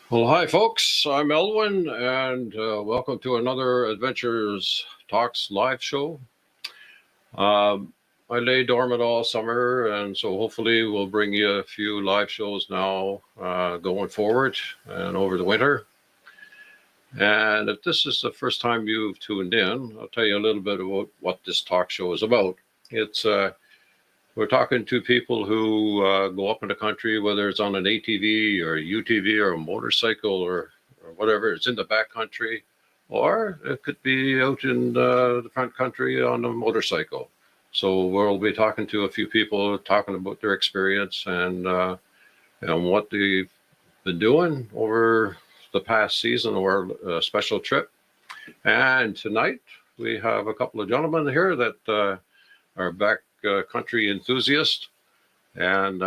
Well, hi, folks. I'm Elwin, and welcome to another Adventures Talks live show. Um, I lay dormant all summer, and so hopefully we'll bring you a few live shows now going forward and over the winter. And if this is the first time you've tuned in, I'll tell you a little bit about what this talk show is about. It's We're talking to people who go up in the country, whether it's on an ATV or a UTV or a motorcycle or whatever. It's in the back country, or it could be out in the front country on a motorcycle. So we'll be talking to a few people, talking about their experience and what they've been doing over the past season or a special trip. And tonight we have a couple of gentlemen here that are back country enthusiasts, and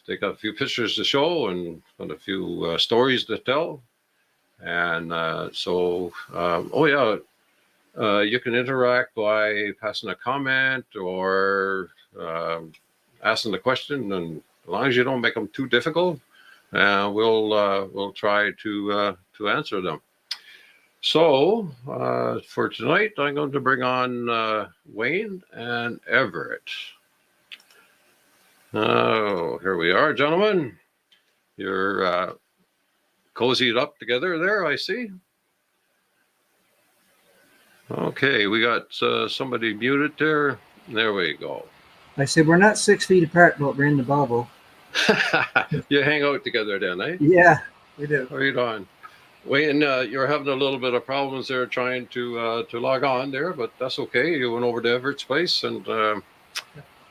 they got a few pictures to show and a few stories to tell. And oh yeah, you can interact by passing a comment or asking the question, and as long as you don't make them too difficult, we'll try to answer them. So for tonight, I'm going to bring on Wayne and Everett. Oh, here we are, gentlemen. You're cozied up together there, I see. Okay, we got somebody muted there. There we go. I said we're not 6 feet apart, but we're in the bubble. You hang out together then, eh? Yeah, we do. Right on. Wayne, you're having a little bit of problems there trying to log on there, but that's okay. You went over to Everett's place, and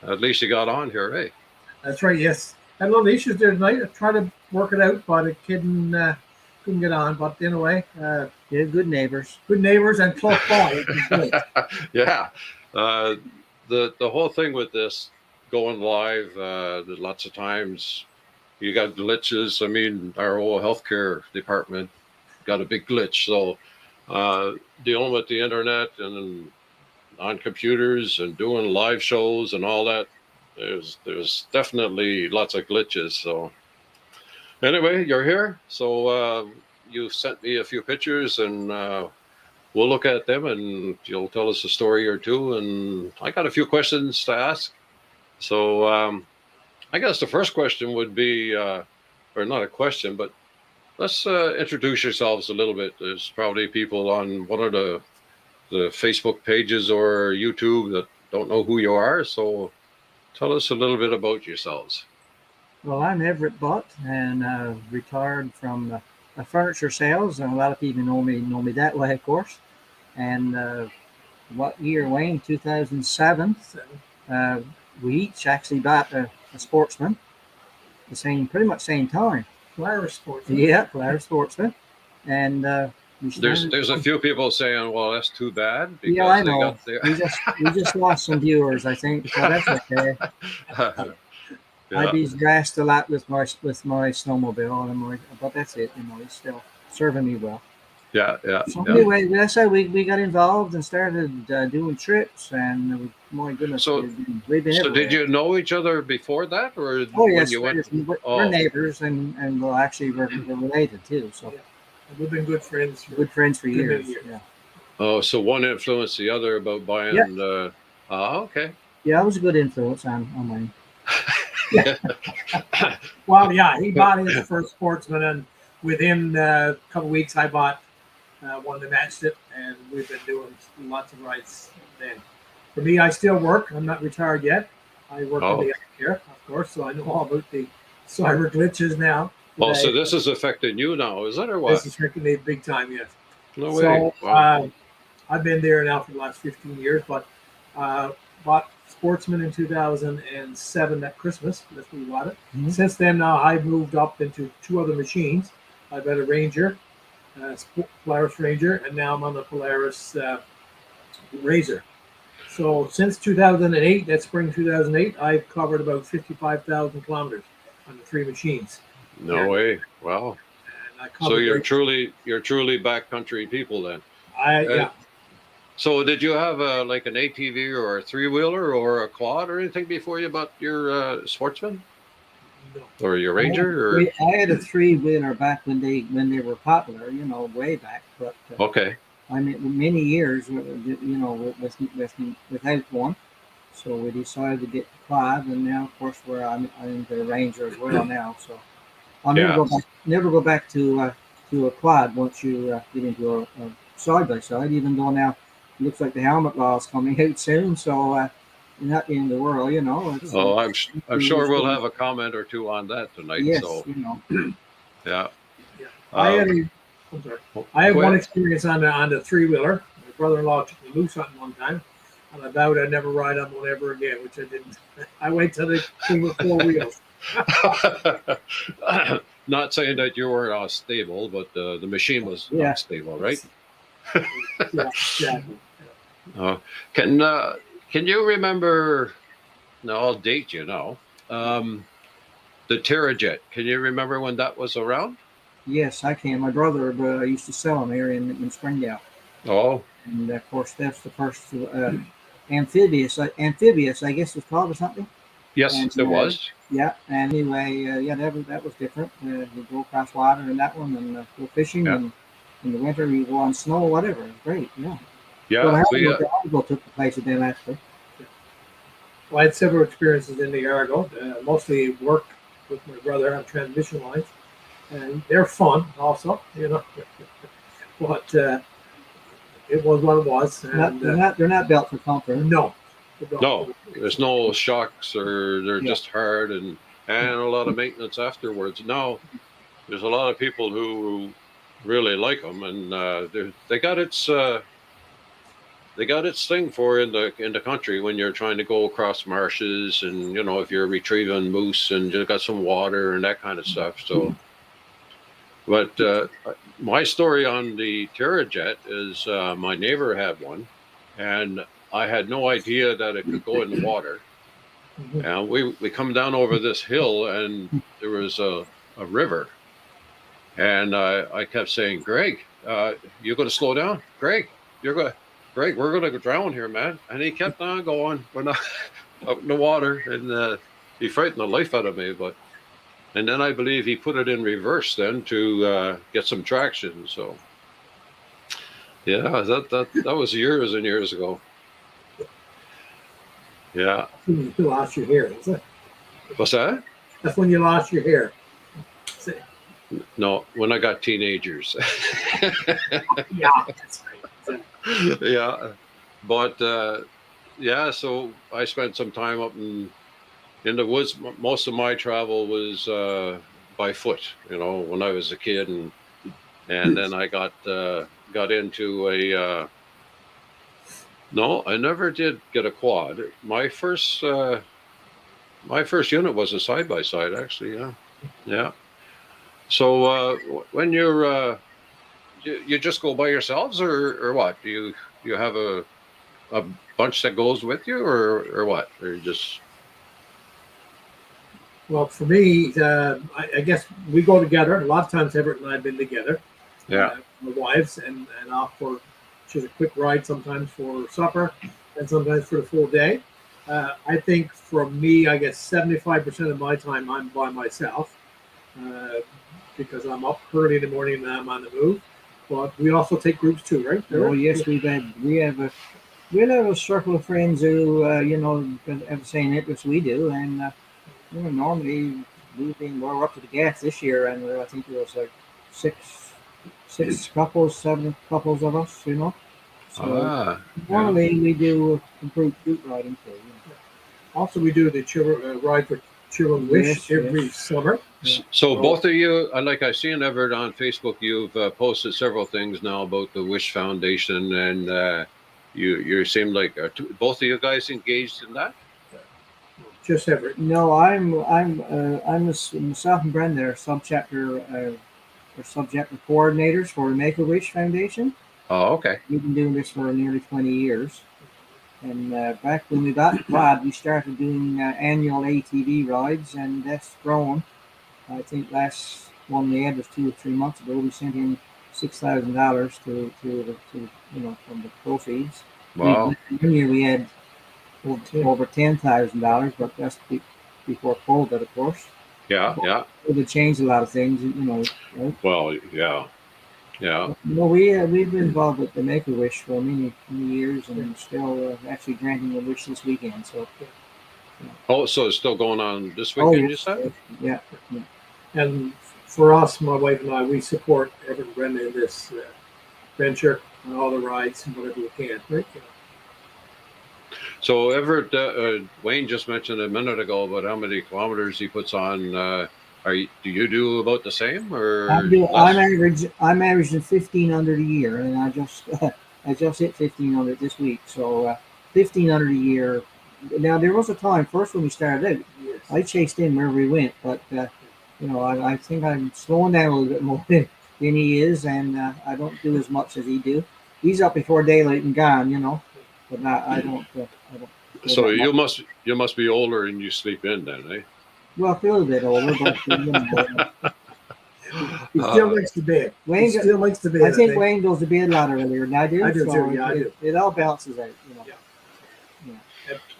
at least you got on here, eh? That's right, yes. Had a little issues there tonight. I tried to work it out, but it couldn't get on. But anyway, Yeah, good neighbors. good neighbors and close by. Yeah. The whole thing with this going live, lots of times you got glitches. I mean, our whole healthcare department got a big glitch. So dealing with the internet and on computers and doing live shows and all that, there's definitely lots of glitches. So anyway, you're here. So you sent me a few pictures, and we'll look at them, and you'll tell us a story or two. And I got a few questions to ask. So I guess the first question would be, or not a question, but let's introduce yourselves a little bit. There's probably people on one of the Facebook pages or YouTube that don't know who you are. So tell us a little bit about yourselves. Well, I'm Everett Butt, and retired from furniture sales, and a lot of people know me that way, of course. And what year, Wayne? 2007. We each actually bought a Sportsman, pretty much same time. Polaris Sports. Yeah, Polaris Sportsman, and There's a few people saying, "Well, that's too bad." Yeah, I know. We just lost some viewers, I think, so that's okay. Yeah. I'd be dressed a lot with my snowmobile, and but that's it. He's still serving me well. Yeah. So anyway, that's how we got involved and started doing trips, and my goodness, So- we've been So everywhere. did you know each other before that, or Oh when yes, you went? we're neighbors, and well, actually we're related too. So Yeah. We've been good friends. good friends for Good many years. years. Yeah, Oh, so one influenced the other about buying. Yeah. Okay. yeah, it was a good influence on mine. Well, yeah, he bought his first Sportsman, and within a couple of weeks, I bought one that matched it, and we've been doing lots of rides then. For me, I still work. I'm not retired yet. I work in the healthcare, of course, so I know all about the cyber glitches now. Oh, so today. this is affecting you now, is it, or what? This is freaking me big time, yes. No way. So Wow. I've been there now for the last 15 years, but bought Sportsman in 2007 at Christmas. That's when we bought it. Mhm. Since then, now I've moved up into two other machines. I've had a Ranger, Polaris Ranger, and now I'm on the Polaris Razor. So since 2008, that spring 2008, I've covered about 55,000 kilometers on the three machines. No way. Wow. And I So covered you're truly backcountry people then. yeah. So did you have like an ATV or a three-wheeler or a quad or anything before you bought your Sportsman? No. or your Ranger? Or I had a three-wheeler back when they were popular, way back. But okay, I mean, many years, without one. So we decided to get the quad, and now, of course, I'm into the Ranger as well now. So I'll yeah. never go back to a quad once you get into a side by side. Even though now it looks like the helmet law is coming out soon, so not the end of the world, Oh, I'm sure we'll have a comment or two on that tonight. yes, So yeah. Yeah. I'm sorry. I have Go one ahead. experience on the three-wheeler. My brother-in-law took me moose hunting one time, and I vowed I'd never ride on one ever again, which I didn't. I wait till they came with four wheels. Not saying that you weren't stable, but the machine was yeah. not stable, right? Yeah, exactly. Uh, can uh, can you remember? No, I'll date you now. The Terrajet. Can you remember when that was around? Yes, I can. My brother used to sell them here in Springdale, Oh, and of course that's the first amphibious, I guess it's called or something. yes, And it was. yeah, and anyway, yeah, that was different. You go across water in that one, and go fishing, Yeah, and in the winter you go on snow, whatever. It's great, yeah. So yeah. the Argo took the place of them actually. Well, I had several experiences in the Argo, mostly worked with my brother on transmission lines, and they're fun also. But it was what it was. And, They're not built for comfort. no. No, there's no shocks, or they're Yeah. just hard, and a lot of maintenance afterwards. Now there's a lot of people who really like them, and they got its thing for in the country when you're trying to go across marshes, and if you're retrieving moose and you got some water and that kind of stuff. So, but my story on the Terrajet is my neighbor had one, and I had no idea that it could go in the water. Mhm. And we come down over this hill, and there was a river, and I kept saying, Greg, you're going to slow down, Greg. You're going, Greg. We're going to drown here, man. And he kept on going. We're not out in the water, and he frightened the life out of me. And then I believe he put it in reverse then to get some traction. So yeah, that was years and years ago. Yeah. You lost your hair. Is it? What's that? That's when you lost your hair. No, when I got teenagers. Yeah, that's right. Yeah, but yeah, so I spent some time up in the woods. Most of my travel was by foot, when I was a kid, and then I got into a no, I never did get a quad. My first unit was a side by side, actually. Yeah, yeah. So when you just go by yourselves, or what? Do you have a bunch that goes with you, or what? Or you just Well, for me, I guess we go together. A lot of times, Everett and I have been together. yeah, My wives and off for just a quick ride sometimes for supper, and sometimes for the full day. I think for me, I guess 75% of my time I'm by myself uh, because I'm up early in the morning and I'm on the move. But we also take groups too, right? Oh yes, we have a circle of friends who have the same interests we do, and normally we're up to the gas this year, and I think there was like six couples, seven couples of us. So yeah, normally we do group riding too. Also, we do the ride for Children Wish Yes, every yes. summer. Yeah. So both of you, like I've seen Everett on Facebook, you've posted several things now about the Wish Foundation, and you seem like both of you guys engaged in that. Just Everett. No, myself and Brenda are subchapter coordinators for the Make a Wish Foundation. Oh, okay. We've been doing this for nearly 20 years. And back when we got the quad, we started doing annual ATV rides, and that's grown. I think last one we had was 2 or 3 months ago. We sent in $6,000 from the proceeds. Wow. One year we had over $10,000, but that's before COVID, of course. Yeah, yeah. It would change a lot of things, you know. Right? Well, yeah, yeah. We've been involved with the Make a Wish for many years, and still actually granting a wish this weekend. So, Oh, so it's still going on this oh weekend, you yes, said? yeah, yeah. And for us, my wife and I, we support Everett and Brenda in this venture on all the rides and whatever we can. Right? So Everett, Wayne just mentioned a minute ago about how many kilometers he puts on. Do you do about the same or less? I'm averaging 1,500 a year, and I just I just hit 1,500 this week. So 1,500 a year. Now there was a time first when we started out, Yes. I chased him wherever he went, but I think I'm slowing down a little bit more than he is, and I don't do as much as he do. He's up before daylight and gone, but I don't. I don't go So that much. you must be older and you sleep in then, eh? Well, I feel a little bit older, but He still likes to bed. Wayne, He still likes to bed. I think Wayne goes to bed a lot earlier than I do. I do so too. Yeah, I do. It all balances out,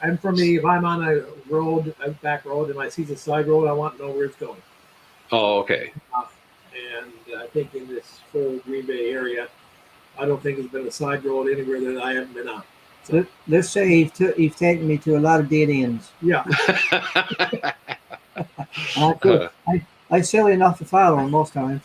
And for me, if I'm on a road, a back road, and I see the side road, I want to know where it's going. Oh, okay. And I think in this whole Green Bay area, I don't think there's been a side road anywhere that I haven't been on. So, Let's say you've taken me to a lot of dead ends. yeah. And I silly enough to follow him most times.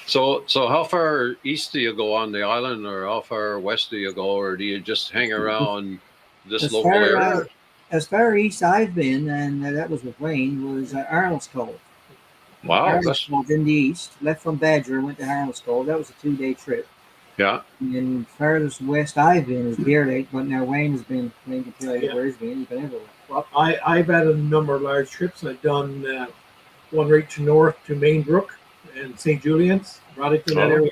So how far east do you go on the island, or how far west do you go, or do you just hang around this As local far area? as far east I've been, and that was with Wayne, was Arnold's Cove. Wow, Arnold's Cove in the east. Left from Badger, went to Arnold's Cove. That was a 2-day trip. yeah. And farthest west I've been is Deer Lake, but now Wayne can tell you where he's been. He's been everywhere. Well, I've had a number of large trips. I've done one right to north to Mainbrook and St. Julian's, Rodington, that area,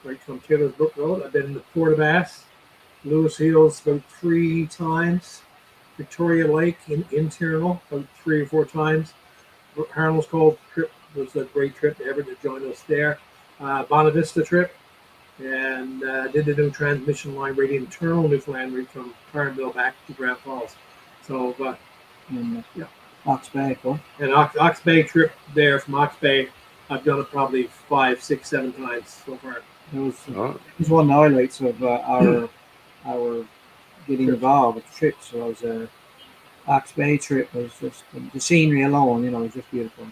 right from Taylor's Brook Road. I've been to Port of Bass, Lewis Hills about 3 times, Victoria Lake in Tyrrell about 3 or 4 times. Arnold's Cove trip was a great trip. Everett to join us there. Bonavista trip, and did the new transmission line right in Tyrrell, Newfoundland, right from Carnville back to Grand Falls. So, yeah. Ox Bay, of course. And Ox Bay trip there from Ox Bay, I've done it probably 5, 6, 7 times so far. It was one of the highlights of our getting involved with the trip. So it was Ox Bay trip was just the scenery alone, was just beautiful.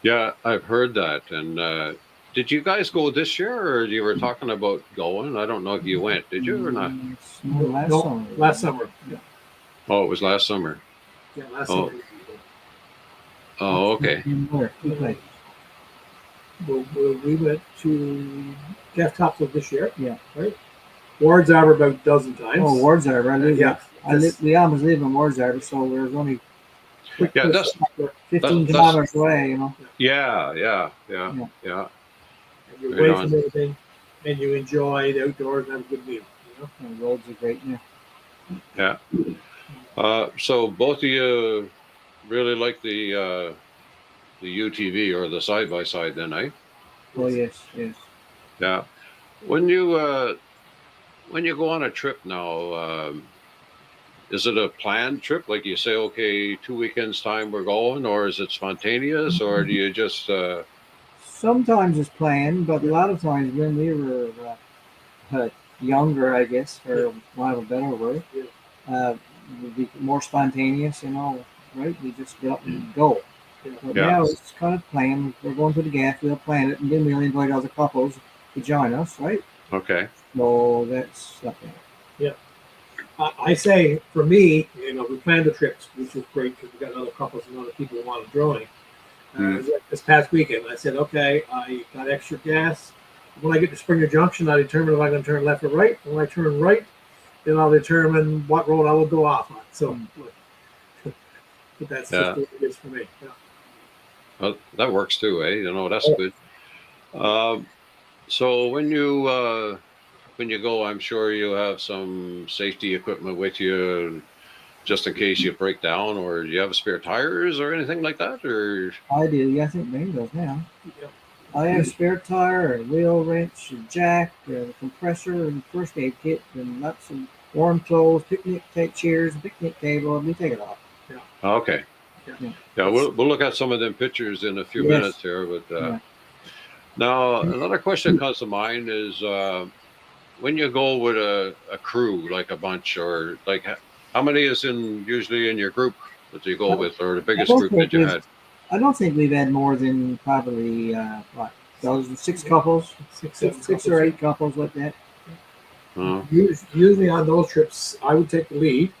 Yeah, I've heard that. And did you guys go this year, or you were talking about going? I don't know if you went. Did you or not? Last summer. Yeah. Oh, it was last summer. Yeah, last summer. Oh, okay. We went to Jeff Topsfield this year. Yeah. Right. Wards Arbor about a dozen times. Oh, Wards Arbor. We almost live in Wards Arbor, so there's only 15 kilometers away, Yeah. And you're away from everything, and you enjoy the outdoors and have a good meal. And the roads are great now. Yeah. So both of you really like the UTV or the side by side, then, eh? Oh yes. Yeah. When you go on a trip now, is it a planned trip? Like you say, okay, 2 weekends time we're going, or is it spontaneous, or do you just? Sometimes it's planned, but a lot of times when we were younger, I guess, for want of a better word, would be more spontaneous. Right? We just get up and go. But now it's kind of planned. We're going to the gas, we'll plan it, and then we'll invite other couples to join us, right? Okay. So that's something. Yeah. I say, for me, we planned the trips, which was great because we got other couples and other people who wanted to join. This past weekend, I said, okay, I got extra gas. When I get to Springer Junction, I determine if I'm going to turn left or right. When I turn right, then I'll determine what road I will go off on. So, but that's just what it is for me. Yeah. Well, that works too, eh? That's good. So when you go, I'm sure you have some safety equipment with you, just in case you break down, or do you have spare tires or anything like that? Or I do. Yeah, I think Wayne does now. Yeah. I have a spare tire, a wheel wrench, a jack, a compressor, and first aid kit, and lots of warm clothes, picnic chairs, a picnic table, and we take it off. okay. Yeah, we'll look at some of them pictures in a few Yes. minutes here. But Yeah. now another question that comes to mind is when you go with a crew, like a bunch, or like how many is usually in your group that you go with, or the I biggest don't group think that you we've had? I don't think we've had more than probably what those 6 couples, Six, seven six couples, or yeah. 8 couples like that. Usually on those trips, I would take the lead.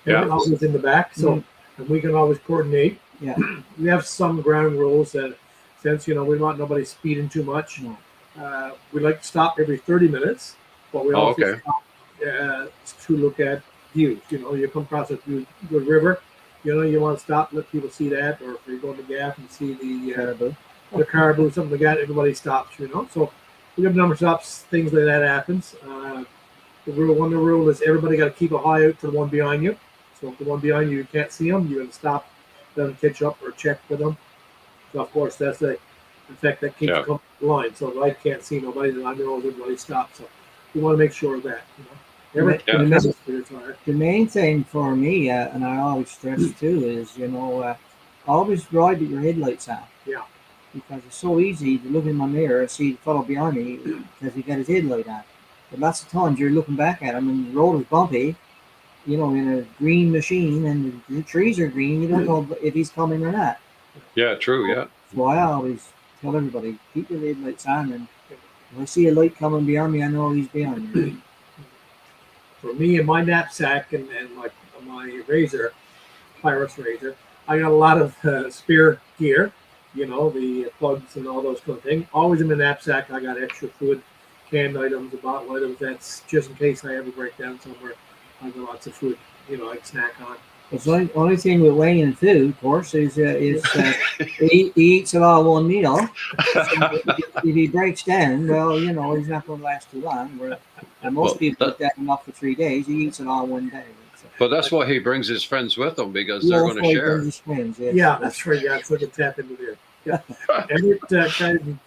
Yeah. Everyone else is in the back, so and we can always coordinate. Yeah. We have some ground rules that, since we don't want nobody speeding too much, No. we like to stop every 30 minutes, but we Oh, also okay. stop to look at views. You come across a good river, you want to stop, let people see that, or if you're going to Gaff and see the caribou, something like that, everybody stops. So we have a number of stops, things like that happens. The rule is everybody got to keep a eye out to the one behind you. So if the one behind you can't see them, you got to stop, let them catch up or check with them. So of course that's the effect that keeps Yeah. the line. So if I can't see nobody, then I know everybody stops. So we want to make sure of that. Every Yeah. The main thing for me, and I always stress too, is always ride with your headlights on. Yeah. Because it's so easy to look in my mirror and see the fellow behind me because he got his headlight on. But lots of times you're looking back at him and the road is bumpy, in a green machine and the trees are green. You don't know if he's coming or not. Yeah, true. Yeah. So I always tell everybody, keep your headlights on, and if I see a light coming behind me, I know he's behind me. For me and my knapsack and my razor, Pirates razor, I got a lot of spear gear, the plugs and all those kind of things. Always in the knapsack, I got extra food, canned items, bottle items. That's just in case I ever break down somewhere. I got lots of food, I can snack on. The only thing with Wayne and food, of course, is he eats it all one meal. So if he breaks down, well, he's not going to last too long. Where most people eat that enough for 3 days. He eats it all one day. So. But that's why he brings his friends with him, because they're going to He share. brings his friends, yes. Yeah, that's right. Yeah, it's like a tap into there. Yeah, and it kind of,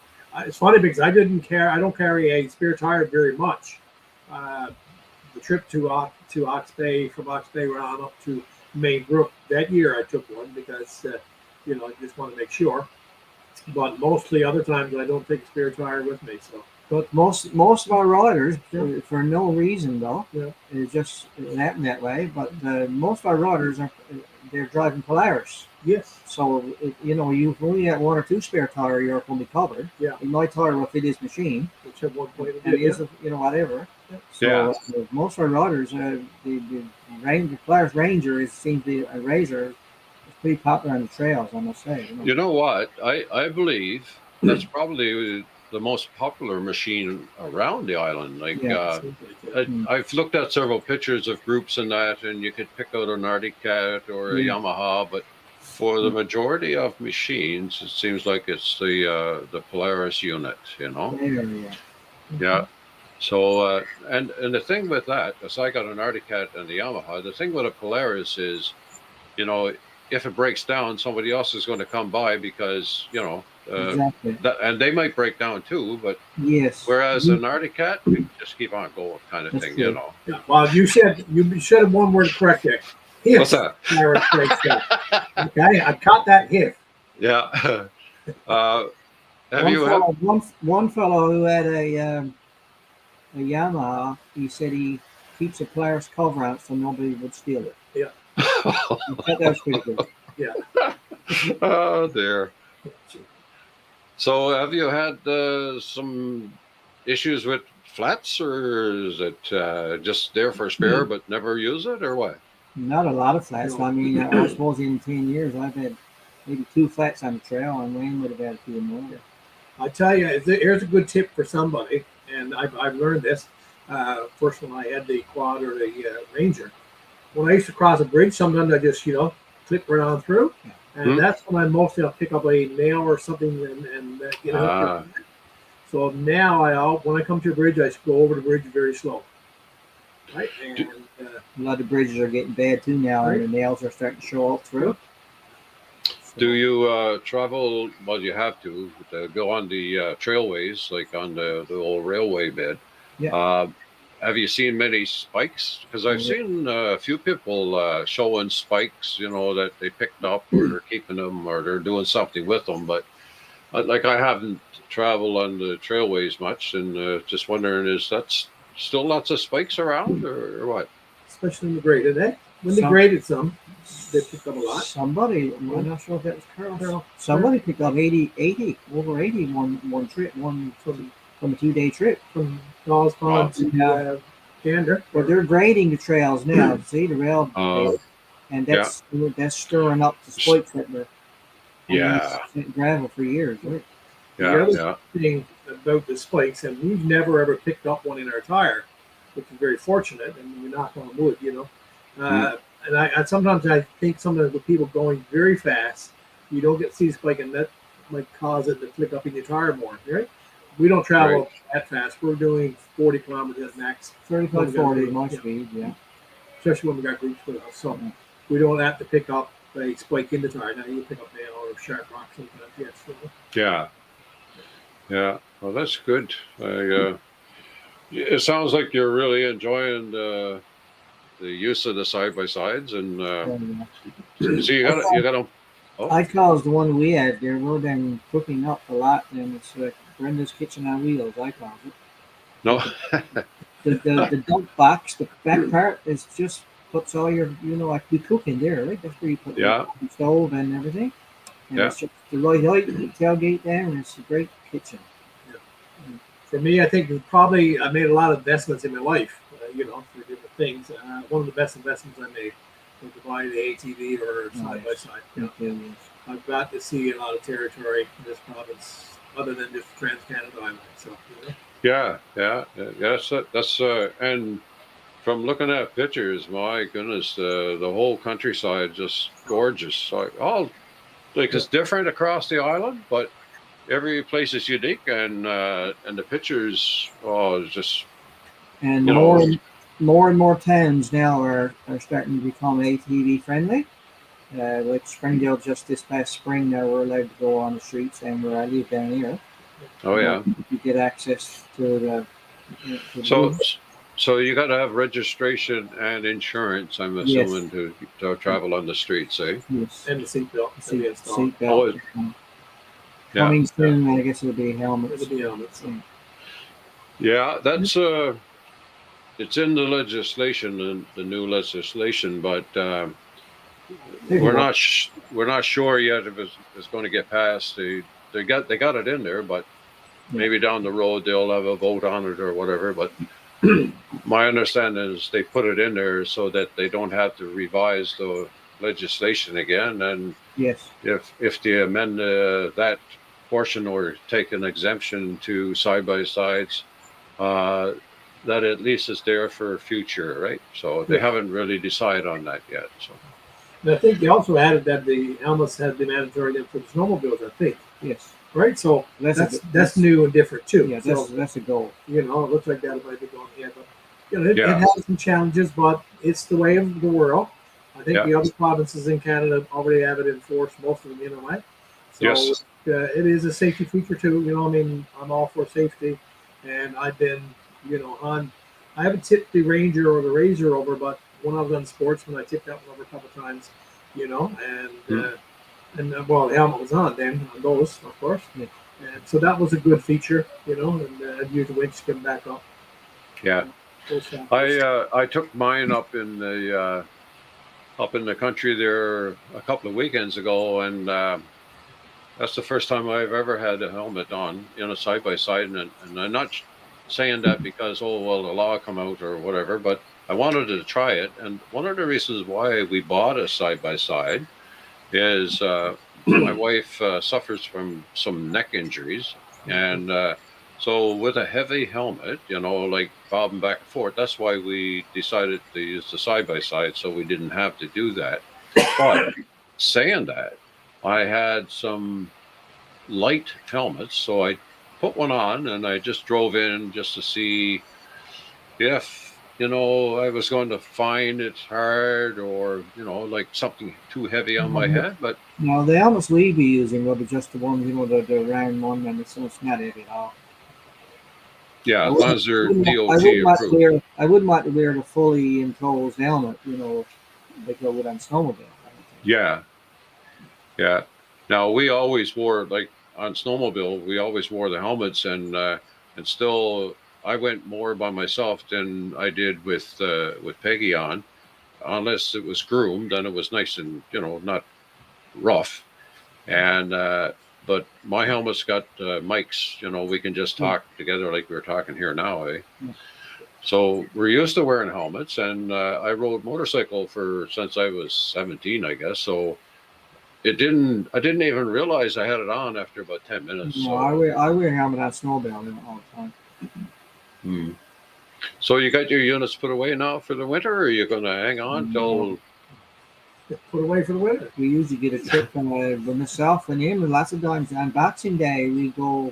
it's funny because I don't carry a spare tire very much. The trip to Ox Bay, from Ox Bay around up to Main Brook that year, I took one because I just want to make sure. But mostly other times I don't take a spare tire with me. So, but most of our riders, for no reason though, it just happened that way. But most of our riders they're driving Polaris. Yes. So you've only got 1 or 2 spare tire, you're going to be covered. Yeah. In my tire will fit his machine. Which at one point and is whatever. Yeah. So most of our riders, the Polaris Ranger seems to be a razor. It's pretty popular on the trails, I must say. You know what? I believe that's probably the most popular machine around the island. Like I've looked at several pictures of groups and that, and you could pick out an Arctic Cat or a Yamaha, but for the majority of machines, it seems like it's the Polaris unit. Yeah. So and the thing with that, because I got an Arctic Cat and the Yamaha, the thing with a Polaris is, if it breaks down, somebody else is going to come by because exactly. And they might break down too. But whereas an Arctic Cat, you just keep on going, kind of thing. Yeah. Well, you said one word correct there. Hif. What's that? Okay, I caught that hif. Yeah. One fellow who had a Yamaha, he said he keeps a Polaris cover out so nobody would steal it. Yeah. I thought that was pretty good. Yeah. Oh dear. So have you had some issues with flats, or is it just there for spare but never use it, or what? Not a lot of flats. No. I mean, I suppose in 10 years I've had maybe 2 flats on the trail, and Wayne would have had a few more. Yeah. I tell you, here's a good tip for somebody, and I've learned this. First when I had the quad or the Ranger, when I used to cross a bridge, sometimes I just clip right on through, and that's when I'll pick up a nail or something and get out. So now when I come to a bridge, I go over the bridge very slow. Right, and a lot of bridges are getting bad too now, and the nails are starting to show up through. Do you travel? Well, you have to go on the trailways, like on the old railway bed. Yeah. have you seen many spikes? Because I've Yeah. seen a few people showing spikes, that they picked up or they're keeping them or they're doing something with them. But like I haven't traveled on the trailways much, and just wondering, is that still lots of spikes around or what? especially in the grade. And when they Some- graded some, they picked up a lot. Somebody, I'm not sure if that was Carol. Somebody picked up 80, over 80 one trip, one from a 2-day trip. From Dawes Pond to Yeah. Gander. But they're grading the trails now. See the rail bed, and that's stirring up the spikes that were Yeah, gravel for years, right? The yeah, other yeah. thing about the spikes, and we've never ever picked up one in our tire, which is very fortunate, and we knock on wood, And I sometimes I think sometimes with people going very fast, you don't get to see spike, and that might cause it to flick up in your tire more, right? We don't travel that fast. We're doing 40 kilometers at max. 35, 40 my speed, yeah. Especially when we got groups with us. So we don't have to pick up a spike in the tire. Now you pick up nail or sharp rock sometimes, yes. Yeah. Yeah. Well, that's good. It sounds like you're really enjoying the use of the side by sides, and so you got them. Oh iCal's the one we had there. We've been cooking up a lot, and it's like Brenda's Kitchen on Wheels. iCal's it. no, The dump box, the back part is just puts all your, like you cook in there, right? That's where you put Yeah. the stove and everything. And Yeah. it's just the right height, the tailgate there, and it's a great kitchen. For me, I think I made a lot of investments in my life, for different things. One of the best investments I made was to buy the ATV or side by side. I've got to see a lot of territory in this province, other than just Trans-Canada Highway. So, yeah, that's and from looking at pictures, my goodness, the whole countryside just gorgeous. Like it's different across the island, but every place is unique, and the pictures, it's just And you know, more and more towns now are starting to become ATV friendly. Like Springdale, just this past spring, now we're allowed to go on the streets, and where I live down here, oh yeah. you get access to So you got to have registration and insurance, I'm Yes. assuming, to travel on the streets, eh? yes, and the seatbelt. seat Oh, belt. Yeah, Coming soon, I guess it'll be helmets. It'll be helmets. yeah. That's it's in the legislation, the new legislation, but we're not sure yet if it's going to get passed. They got it in there, but maybe down the road they'll have a vote on it or whatever. But my understanding is they put it in there so that they don't have to revise the legislation again. And Yes. if they amend that portion or take an exemption to side by sides, that at least is there for future, right? So they haven't really decided on that yet. So. And I think they also added that the helmets had been mandatory then for the snowmobiles, I think. Yes. Right? So that's new and different too. Yeah, that's a goal. It looks like that might be going ahead. But it has some challenges, but it's the way of the world. I think the other provinces in Canada already have it enforced, most of them anyway. So Yes. It is a safety feature too. I'm all for safety, and I've been, I haven't tipped the Ranger or the Razor over, but when I was on Sportsman, I tipped that one over a couple of times, and the helmet was on then on those, of course. Yeah. And so that was a good feature, and I'd use the winch to come back up. Yeah. I took mine up in the country there a couple of weekends ago, and that's the first time I've ever had a helmet on, side by side. And I'm not saying that because the law come out or whatever, but I wanted to try it. And one of the reasons why we bought a side by side is my wife suffers from some neck injuries, and so with a heavy helmet, like bobbing back and forth, that's why we decided to use the side by side, so we didn't have to do that. But saying that, I had some light helmets, so I put one on and I just drove in just to see if I was going to find it hard or like something too heavy on my head. But no, the helmets we be using will be just the one, the round one, and it's not heavy at all. Yeah, I as long as they're wouldn't, DOT I wouldn't want to approved. wear. I wouldn't want to wear the fully enclosed helmet. Like I would on snowmobile. I don't think. Yeah, yeah. Now we always wore like on snowmobile, we always wore the helmets, and still I went more by myself than I did with Peggy on, unless it was groomed, then it was nice and not rough. And but my helmet's got mics. We can just Yeah. talk together like we're talking here now, eh? Yeah. So we're used to wearing helmets, and I rode motorcycle for since I was 17, I guess. So I didn't even realize I had it on after about 10 minutes. No, So, I wear helmet on snowmobile all the time. hmm. So you got your units put away now for the winter, or are you going to hang on till? Put away for the winter. We usually get a trip with myself and him, and lots of times on Boxing Day we go.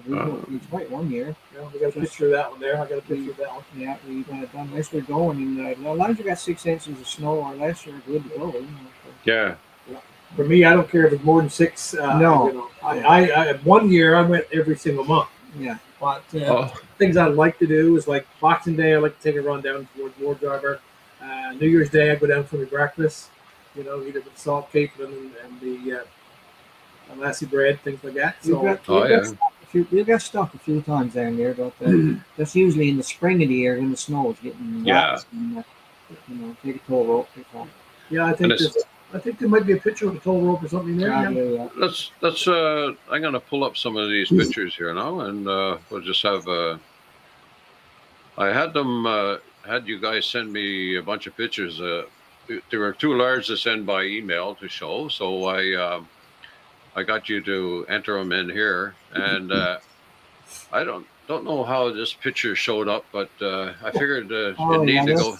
It's quite one year. Yeah, we got a picture of that one there. I got a picture of that one. Yeah, we've done this. We're going, and as long as you got 6 inches of snow or less, you're good to go. Yeah. For me, I don't care if it's more than 6. No. I 1 year I went every single month. Yeah. But Oh, things I like to do is like Boxing Day. I like to take a run down towards Ward Driver. New Year's Day, I go down for my breakfast. Either with salt cake and the lassi bread, things like that. So We've got stuck a few times down there, but that's usually in the spring of the year when the snow is getting wet. And, take a tow rope. yeah, I think there might be a picture of a tow rope or something there. Yeah. let's. I'm going to pull up some of these pictures here now, and we'll just have. I had them. Had you guys send me a bunch of pictures. They were too large to send by email to show, so I got you to enter them in here, and I don't know how this picture showed up, but I figured it needed to go.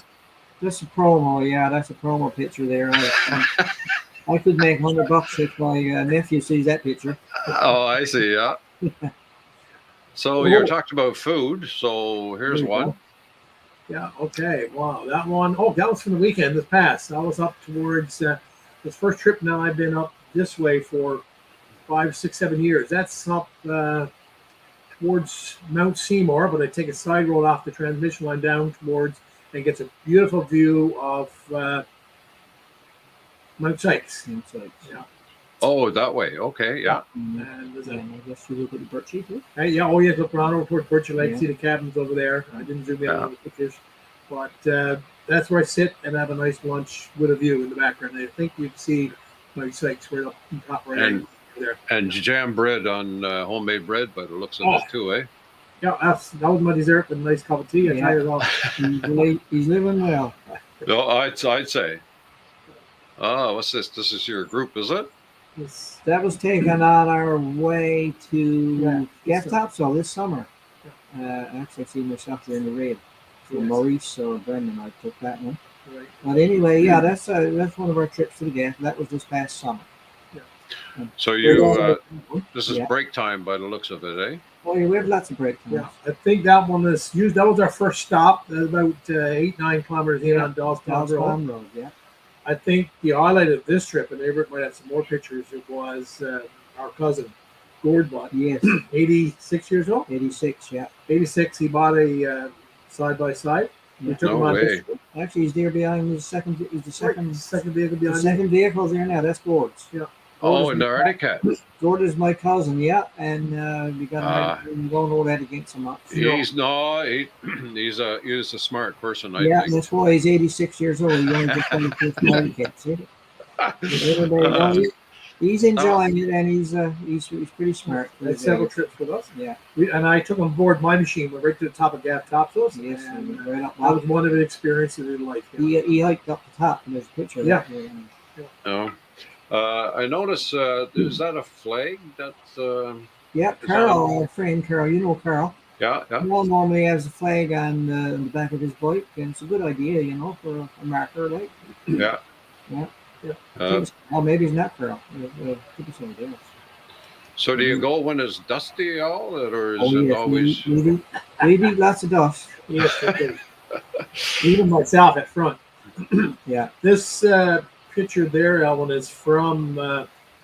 That's a promo. Yeah, that's a promo picture there. I could make $100 if my nephew sees that picture. Oh, I see. Yeah. So you're talking about food. So here's one. Go. Yeah. Okay. Wow. That one. Oh, that was from the weekend this past. I was up towards this first trip. Now I've been up this way for 5, 6, 7 years. That's up towards Mount Seymour, but I take a side road off the transmission line down towards and gets a beautiful view of Mount Sykes. Yeah. Oh, that way. Okay. Yeah. And I guess you look at the Birchie too. yeah. Oh, yeah. Look around over towards Birchie Lake. Yeah. See the cabins over there. I didn't zoom in on the pictures, but that's where I sit and have a nice lunch with a view in the background. I think you can see Mount Sykes right up in top right there. And jam bread on homemade bread by the looks of it too, eh? Yeah, that was my dessert with a nice cup of tea. I tell you what. He's living well. No, I'd say. Oh, what's this? This is your group, is it? That was taken on our way to Gaff Topsail this summer. Actually, I see myself there in the raid. So Maurice or Brendan, I took that one. Right. But anyway, yeah, that's one of our trips to the Gaff. That was this past summer. So you, this is break time by the looks of it, eh? Oh, yeah, we have lots of break times. Yeah, I think that one is used. That was our first stop. That was about 8-9 kilometers in on Dawes Pond Road. Yeah. I think the highlight of this trip, and Everett might have some more pictures, it was our cousin, Gord bought. Yes. 86 years old? 86, yeah. 86, he bought a side-by-side. Yeah. We took him No on way. this trip. Actually, he's there behind the second vehicle Second The second vehicle there now, that's Gord's. Yeah. Oh, in the Arctic Cat. Gord is my cousin, yeah. And we don't know that against him much. He's a smart person, I Yeah, think. that's why he's 86 years old. He only just 25th Arctic Cat, see? He's enjoying it, and he's pretty smart. Had several trips with us. Yeah. And I took on board my machine, went right to the top of Gaff Topsail. Yes, and right up. that was one of the experiences in life. He hiked up the top, and there's a picture of that. Oh. I noticed, is that a flag? Yeah, Carl, our friend Carl, you know Carl. Yeah. Carl normally has a flag on the back of his bike, and it's a good idea, for a marker, like. Yeah. Well, maybe it's not Carl. Could be somebody else. So do you go when it's dusty all, or is it yes, always? we eat lots of dust. Yes, I did. Even myself at front. Yeah. This picture there, Ellen, is from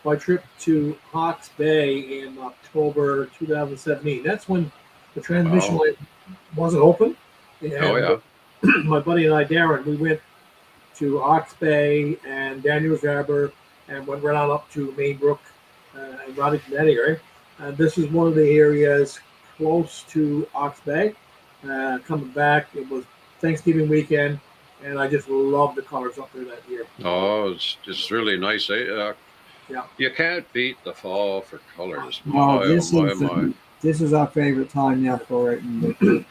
my trip to Hawke's Bay in October 2017. That's when the transmission line wasn't open. And Oh yeah. my buddy and I, Darren, we went to Ox Bay and Daniels Harbor and went right on up to Main Brook and Roddington, that area. And this is one of the areas close to Ox Bay. Coming back, it was Thanksgiving weekend, and I just love the colors up there that year. Oh, it's really nice. Yeah. You can't beat the fall for colors. No, My, oh my, my. this is our favorite time now for it in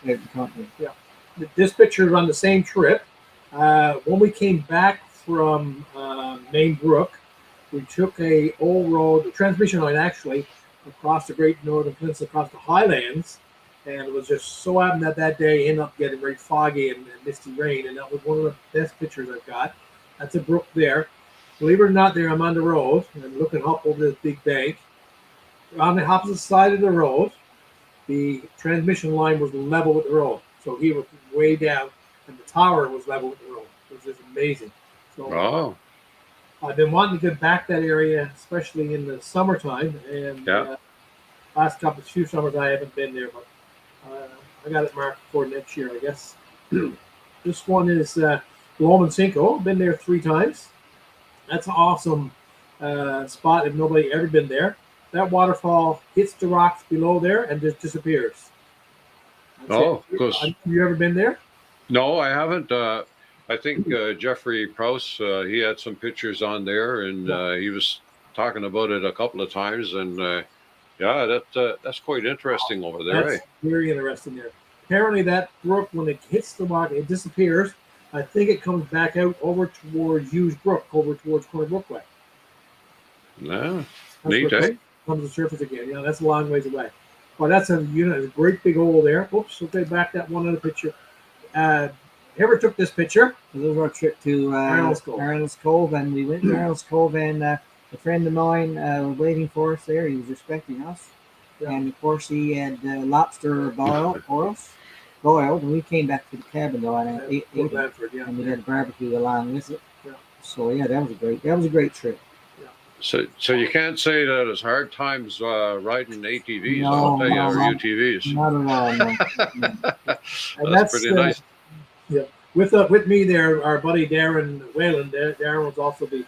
the country. Yeah. This picture is on the same trip. When we came back from Main Brook, we took a old road, the transmission line actually, across the Great Northern Peninsula, across the Highlands, and it was just so happened that day ended up getting very foggy and misty rain, and that was one of the best pictures I've got. That's a brook there. Believe it or not, there I'm on the road and looking up over this big bank. On the opposite side of the road, the transmission line was level with the road, so he was way down, and the tower was level with the road. It was just amazing. So Oh, I've been wanting to get back that area, especially in the summertime, and Yeah. last few summers I haven't been there, but I got it marked for next year, I guess. This one is Loma Cinco. Been there 3 times. That's an awesome spot if nobody ever been there. That waterfall hits the rocks below there and just disappears. That's Oh, it. goes. Have you ever been there? No, I haven't. I think Jeffrey Prouse, he had some pictures on there, and he was talking about it a couple of times. And yeah, that's quite interesting over there. That's very interesting there. Apparently, that brook, when it hits the rock, it disappears. I think it comes back out over towards Hughes Brook, over towards Corner Brookway. Yeah, That's neat, where eh? it comes to the surface again. Yeah, that's a long ways away. Well, that's a great big hole there. Oops, okay, back that one other picture. Ever took this picture? So this was our trip to Arnold's Cove, and we went to Arnold's Cove, and a friend of mine was waiting for us there. He was expecting us, and of course he had lobster boiled for us, and we came back to the cabin though and ate it, and we had a barbecue along with it. Yeah. So yeah, that was a great trip. So you can't say that it's hard times riding ATVs, No, I'll tell you, no, or not- UTVs. Not at all. No. And That's pretty nice. Yeah, with me there, our buddy Darren Whalen. Darren was also the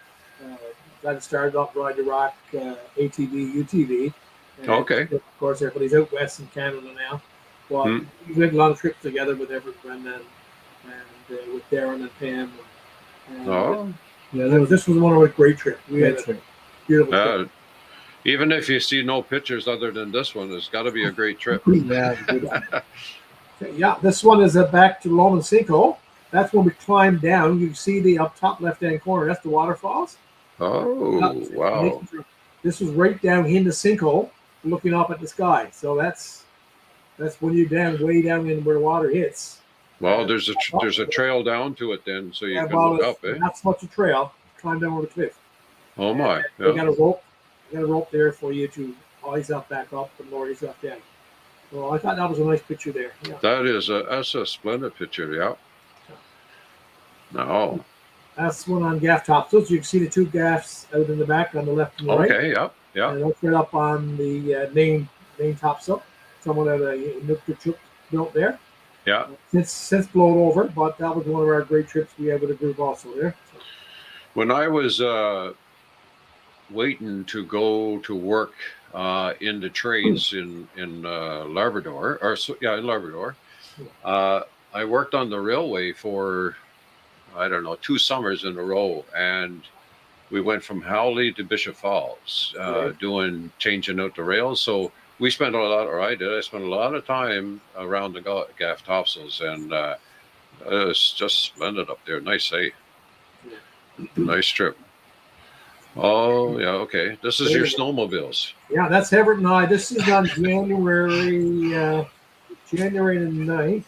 guy that started off Ride the Rock ATV, UTV. And Okay. of course, everybody's out west in Canada now. Well, we did a lot of trips together with Everett and with Darren and Pam. And, Oh, yeah, this was one of our great trips. We had a beautiful trip. even if you see no pictures other than this one, it's got to be a great trip. Yeah, Yeah, this one is back to Loma Cinco. That's when we climbed down. You see the up top left-hand corner. That's the waterfalls. Oh, wow. This was right down in the sinkhole, looking up at the sky. So that's when you're down, way down in where the water hits. Well, there's a trail down to it then, so you can well, look up, eh? not so much a trail. Climb down over the cliff. Oh my! They Yeah. got a rope. They got a rope there for you to haul yourself back up and lower yourself down. Well, I thought that was a nice picture there. Yeah. That's a splendid picture. Yeah. No. That's one on gaff topsails. You can see the 2 gaffs out in the back on the left and the right. Okay. Yeah. Yeah. And that's right up on the main topsail. Someone had a Nukta built there. Yeah. Since blown over, but that was one of our great trips we had with a group also there. So. When I was waiting to go to work in the trades in Labrador, in Labrador, I worked on the railway for, I don't know, 2 summers in a row, and we went from Howley to Bishop Falls, changing out the rails. So we spent I spent a lot of time around the gaff topsails, and it was just splendid up there. Nice, eh? Nice trip. Oh, yeah, okay. This is your snowmobiles. Yeah, that's Everett and I. This is on January the 9th.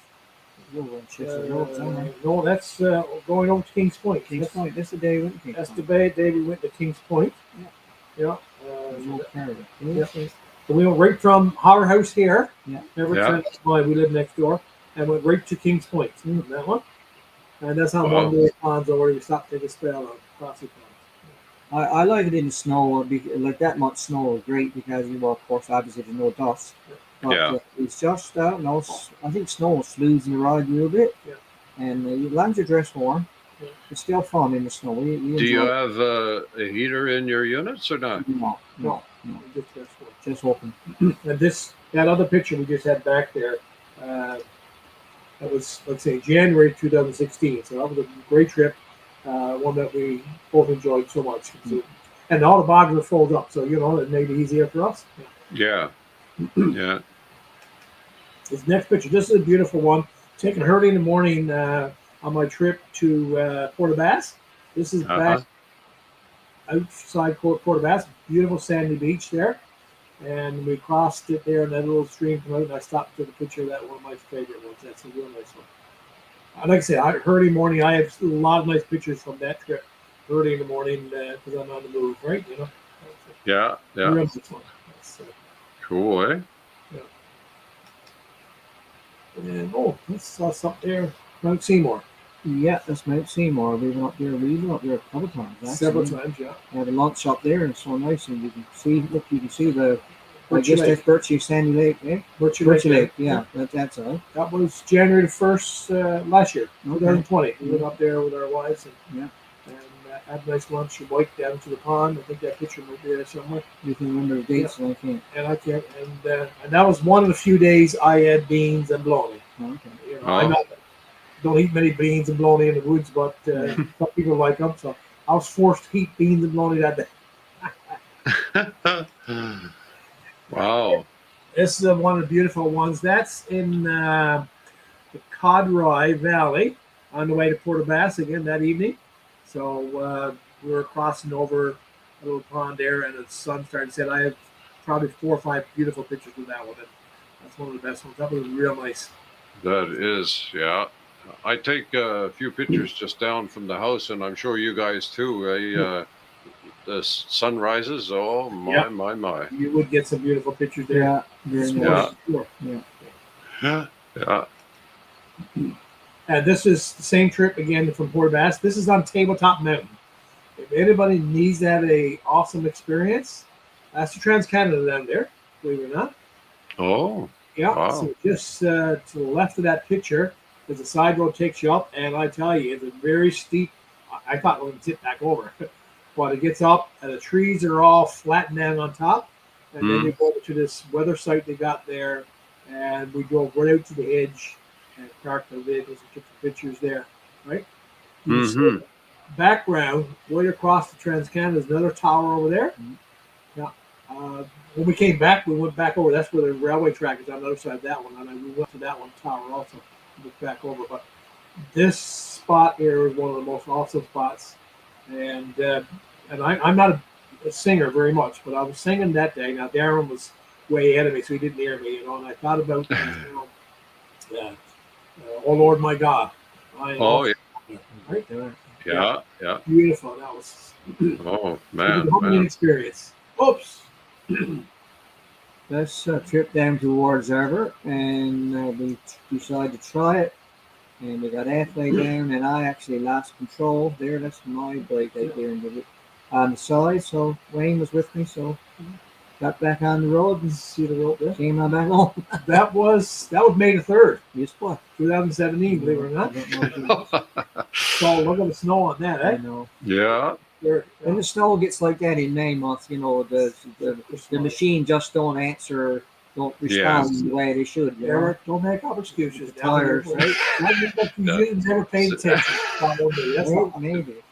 No, that's going over to Kings Point. Kings Point. That's the day we went to Kings That's Point. the day we went to Kings Point. Yeah. Yeah. So we went right from our house here. Yeah. Everett we live next door, and went right to Kings Point. On that one. And that's on one of the ponds where we stopped to take a spell on Crossy Pond. I like it in the snow. Like that much snow is great because, of course, obviously there's no dust. But Yeah. it's just, I think snow smooths the ride a little bit. Yeah. And as long as you're dressed warm, Yeah. it's still fun in the snow. We Do you enjoy it. have a heater in your units or not? No. Just this one. Just open. And that other picture we just had back there, that was, let's say, January 2016. So that was a great trip, one that we both enjoyed so much. And all the bogs are folded up, so it made it easier for us. Yeah. Yeah. This next picture, this is a beautiful one, taken early in the morning on my trip to Port aux Basques. This is back outside Port aux Basques, beautiful sandy beach there. And we crossed it there, and that little stream came out, and I stopped to the picture of that, one of my favorite ones. That's a real nice one. Like I said, early morning, I have a lot of nice pictures from that trip early in the morning because I'm on the move, right? Yeah. Yeah. Real nice one. That's, Cool, eh? and that's us up there, Mount Seymour. Yeah, that's Mount Seymour. We've been up there a couple times. Actually. Several times, yeah. We had a lunch up there, and it's so nice, and you can see the. I Birchie guess Lake. that's Birchie Sandy Lake, eh? Birchie Lake. Yeah, that's all. That was January the 1st last year, Okay. 2020. We went up there with our wives and Yeah. had a nice lunch. We biked down to the pond. I think that picture might be there somewhere. You can remember the dates, and I can't. And I can't. And that was one of the few days I had beans and bologna. Okay. I don't eat many beans and bologna in the woods, but some people like them. So I was forced to eat beans and bologna that day. Wow. This is one of the beautiful ones. That's in the Codroy Valley on the way to Port aux Basques again that evening. So we were crossing over a little pond there, and the sun started to set. I have probably 4 or 5 beautiful pictures of that one. And that's one of the best ones. That was real nice. That is, yeah. I take a few pictures just down from the house, and I'm sure you guys too. The sunrises, oh my, my. You would get some beautiful pictures there. Yeah, very nice. Yeah. Yeah. And this is the same trip again from Port aux Basques. This is on Tabletop Mountain. If anybody needs to have a awesome experience, that's the Trans-Canada down there, believe it or not. Oh. Yeah, wow. So just to the left of that picture, there's a side road takes you up, and I tell you, it's a very steep. I thought we would tip back over, but it gets up, and the trees are all flattened down on top, and then we go over to this weather site they got there, and we drove right out to the edge and parked the vehicles and took the pictures there, right? Mm-hmm. Background, right across the Trans-Canada, is another tower over there. Yeah. When we came back, we went back over. That's where the railway track is on the other side of that one. And we went to that one tower also. Looked back over. But this spot here is one of the most awesome spots. And I'm not a singer very much, but I was singing that day. Now, Darren was way ahead of me, so he didn't hear me, and I thought about, oh, Lord, my God. Oh, yeah. Right? Yeah. Beautiful. That was Oh, a humbling man. experience. Oops. That's a trip down to Ward's Arbor, and we decided to try it. And we got halfway down, and I actually lost control there. That's my bike out there on the side. So Wayne was with me, so got back on the road and See the road there? came on back home. That was May the 3rd, Yes, what? 2017, believe it or not. I don't know. So look at the snow on that, I eh? know. Yeah. When the snow gets like that in May month, the machine just don't answer, don't respond the way they should. Eric, don't make up excuses. The tires, right? You never paid attention. Probably. That's all. Maybe.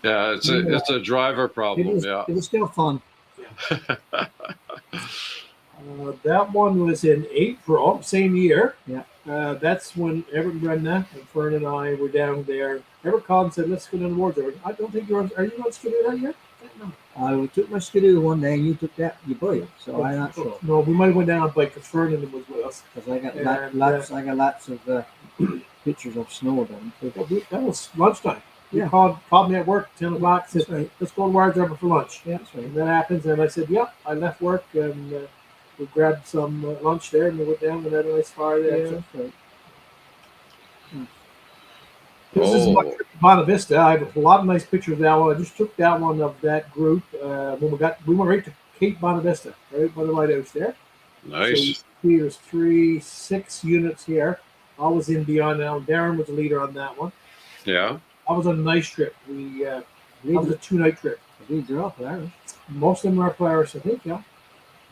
Yeah, it's a driver problem. It was still fun. That one was in April, same year. Yeah. That's when Everett and Brenda and Fern and I were down there. Everett called and said, let's go down the woods. I don't think are you on skidoo that year? No. I took my skidoo one day, and you took your bike, so I'm not sure. No, we might have went down on bike because Fern and them was with us. Because I got lots of pictures of snow then. That was lunchtime. Yeah. You called me at work, 10 o'clock, said, Right. let's go to Ward's Arbor for lunch. Yeah, that's right. And that happens, and I said, yep. I left work, and we grabbed some lunch there, and we went down and had a nice fire there. Yeah, that's right. This is my trip to Bonavista. Vista. I have a lot of nice pictures of that one. I just took that one of that group when we went right to Cape Bonavista, right by the lighthouse there. So you Nice. see there's 6 units here. I was in Beyond now. Darren was the leader on that one. Yeah. I was on a nice trip. That was a We 2-night trip. drew up there. Most of them are players, I think, yeah.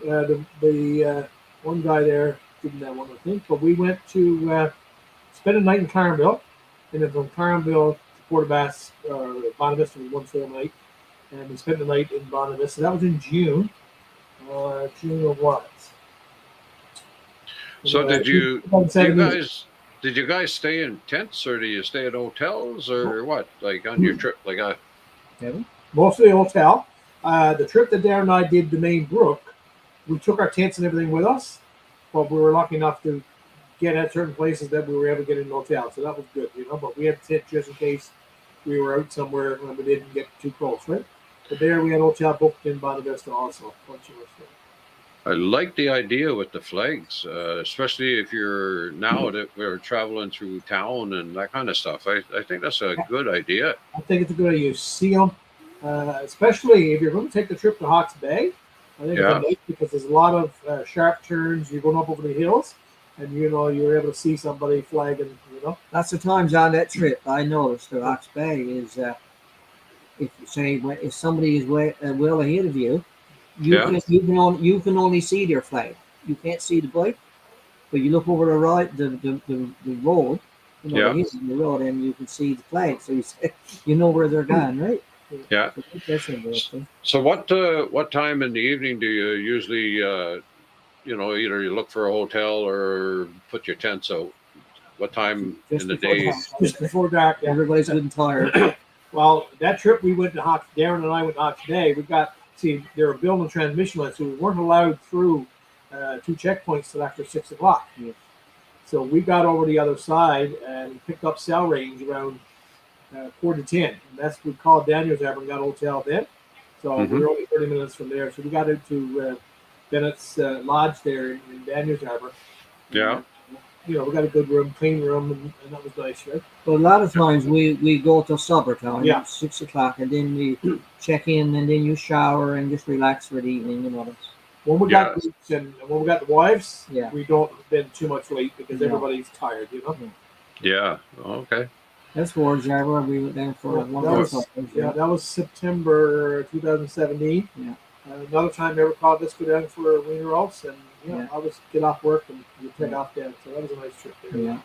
The one guy there didn't have one, I think. But we went to spend a night in Carnville. And then from Carnville to Port Bass, Bonavista was one full night. And we spent the night in Bonavista. That was in June. June of what? So Uh, did you guys stay in tents or do you stay at hotels or what? Like on your trip? Like Kevin? Mostly hotel. The trip that Darren and I did to Main Brook, we took our tents and everything with us, but we were lucky enough to get at certain places that we were able to get in an hotel. So that was good, but we had to tent just in case we were out somewhere and we didn't get too close, right? But there we had a hotel booked in Bonavista also. I like the idea with the flags, especially if you're now that we're traveling through town and that kind of stuff. I think that's a good idea. I think it's a good idea. You see them, especially if you're going to take the trip to Hawke's Bay. I think it's a nice because there's a lot of sharp turns. You're going up over the hills, and you're able to see somebody flagging. That's the times on that trip I noticed to Hawke's Bay is if somebody is well ahead of you, you can only see their flag. You can't see the bike, but you look over the right the road, the road, and you can see the flag. So you know where they're going, right? Yeah. So that's interesting. So what time in the evening do you usually either you look for a hotel or put your tents out? What time in the day? Just before dark. Yeah. Everybody's good and tired. Well, that trip we went to Hawke's. Darren and I went to Hawke's Bay. They were building transmission lines, so we weren't allowed through 2 checkpoints till after 6 o'clock. Yeah. So we got over the other side and picked up cell range around 4 to 10. And we called Daniels Harbour and got a hotel then. So we were only 30 minutes from there. So we got into Bennett's Lodge there in Daniels Harbour. Yeah. We got a good room, clean room, and that was nice, right? But a lot of times we go to supper time Yeah. at 6 o'clock, and then we check in, and then you shower and just relax for the evening. When we got groups and when we got the wives, we don't spend too much late because everybody's tired, Yeah. Okay. That's Ward's Harbor. We went down for one of those. Yeah, that was September 2017. Yeah. Another time I ever called this go down for a wiener roast, and I was get off work and you take off down. So that was a nice trip there.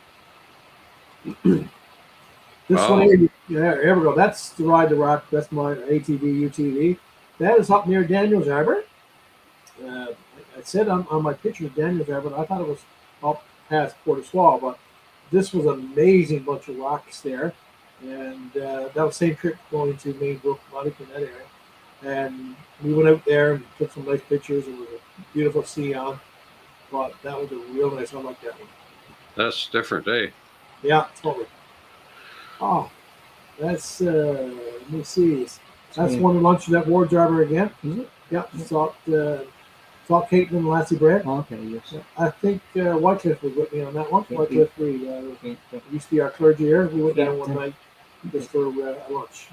Yeah. This one here, here we go. That's the Ride the Rock. That's my ATV UTV. That is up near Daniels Harbor. I said on my picture of Daniels Harbor, I thought it was up past Port of Swall, but this was an amazing bunch of rocks there. And that was the same trip going to Main Brook, Monica, that area. And we went out there and took some nice pictures. It was a beautiful sea on. But that was a real nice one. I like that one. That's different, eh? Yeah, totally. Oh, that's, let me see. That's one of the lunches at Ward's Harbor again. Is it? Yeah, salt cake and lassi bread. Oh, okay, yes. I think Wycliffe was with me on that one. Wycliffe, used to be our clergy here. We went down one night just for lunch.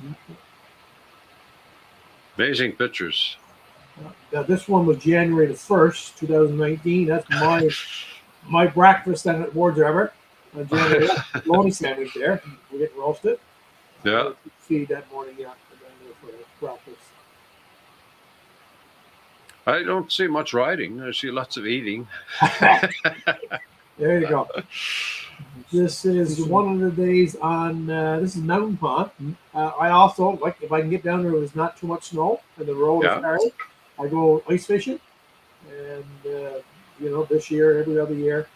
Amazing pictures. Now this one was January the 1st, 2019. That's my breakfast then at Ward's Harbor on January. Bologna sandwich there. We're getting roasted. Yeah. Feed that morning, for breakfast. I don't see much riding. I see lots of eating. There you go. This is one of the days on, this is Mountain Pond. I also, like, if I can get down there, there's not too much snow and the road is hard. I go ice fishing. And, this year, every other year,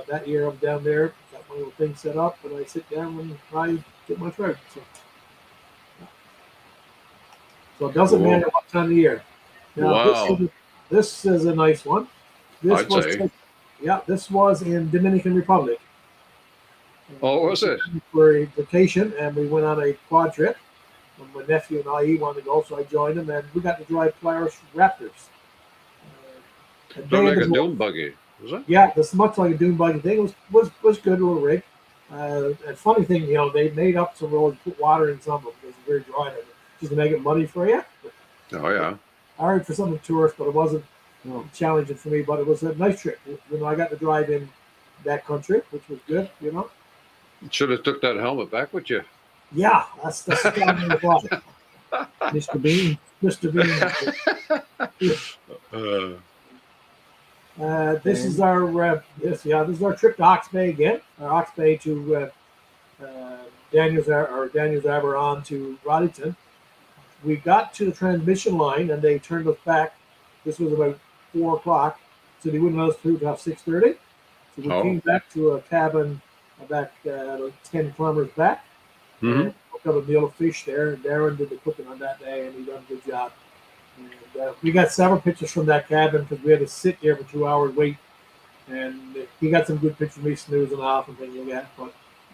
that year I'm down there, got my little thing set up, and I sit down and I get my trout. So it doesn't matter what time of year. Now, this is a nice one. This was in Dominican Republic. Oh, was it? For a vacation, and we went on a quad trip. And my nephew and he wanted to go, so I joined him, and we got to drive Polaris Raptors. Like a dune buggy, was it? Yeah, it's much like a dune buggy thing. It was good, little rig. And funny thing, they made up some roads, put water in some of them because it's very dry, just to make it muddy for you. Oh yeah. I heard for some of the tourists, but it wasn't challenging for me, but it was a nice trip. I got to drive in that country, which was good. Should have took that helmet back with you. Yeah, that's the kind of thought. Mr. Bean. Mr. Bean. This is our this is our trip to Ox Bay again. Ox Bay to Daniels Arbor on to Rodington. We got to the transmission line and they turned us back. This was about 4 o'clock, so they wouldn't let us through until 6:30. So we came back to a cabin back 10 kilometers back. And cooked up a meal of fish there. And Darren did the cooking on that day, and he done a good job. And we got several pictures from that cabin because we had to sit there for 2 hours wait. And he got some good pictures of me snoozing off and things like that. But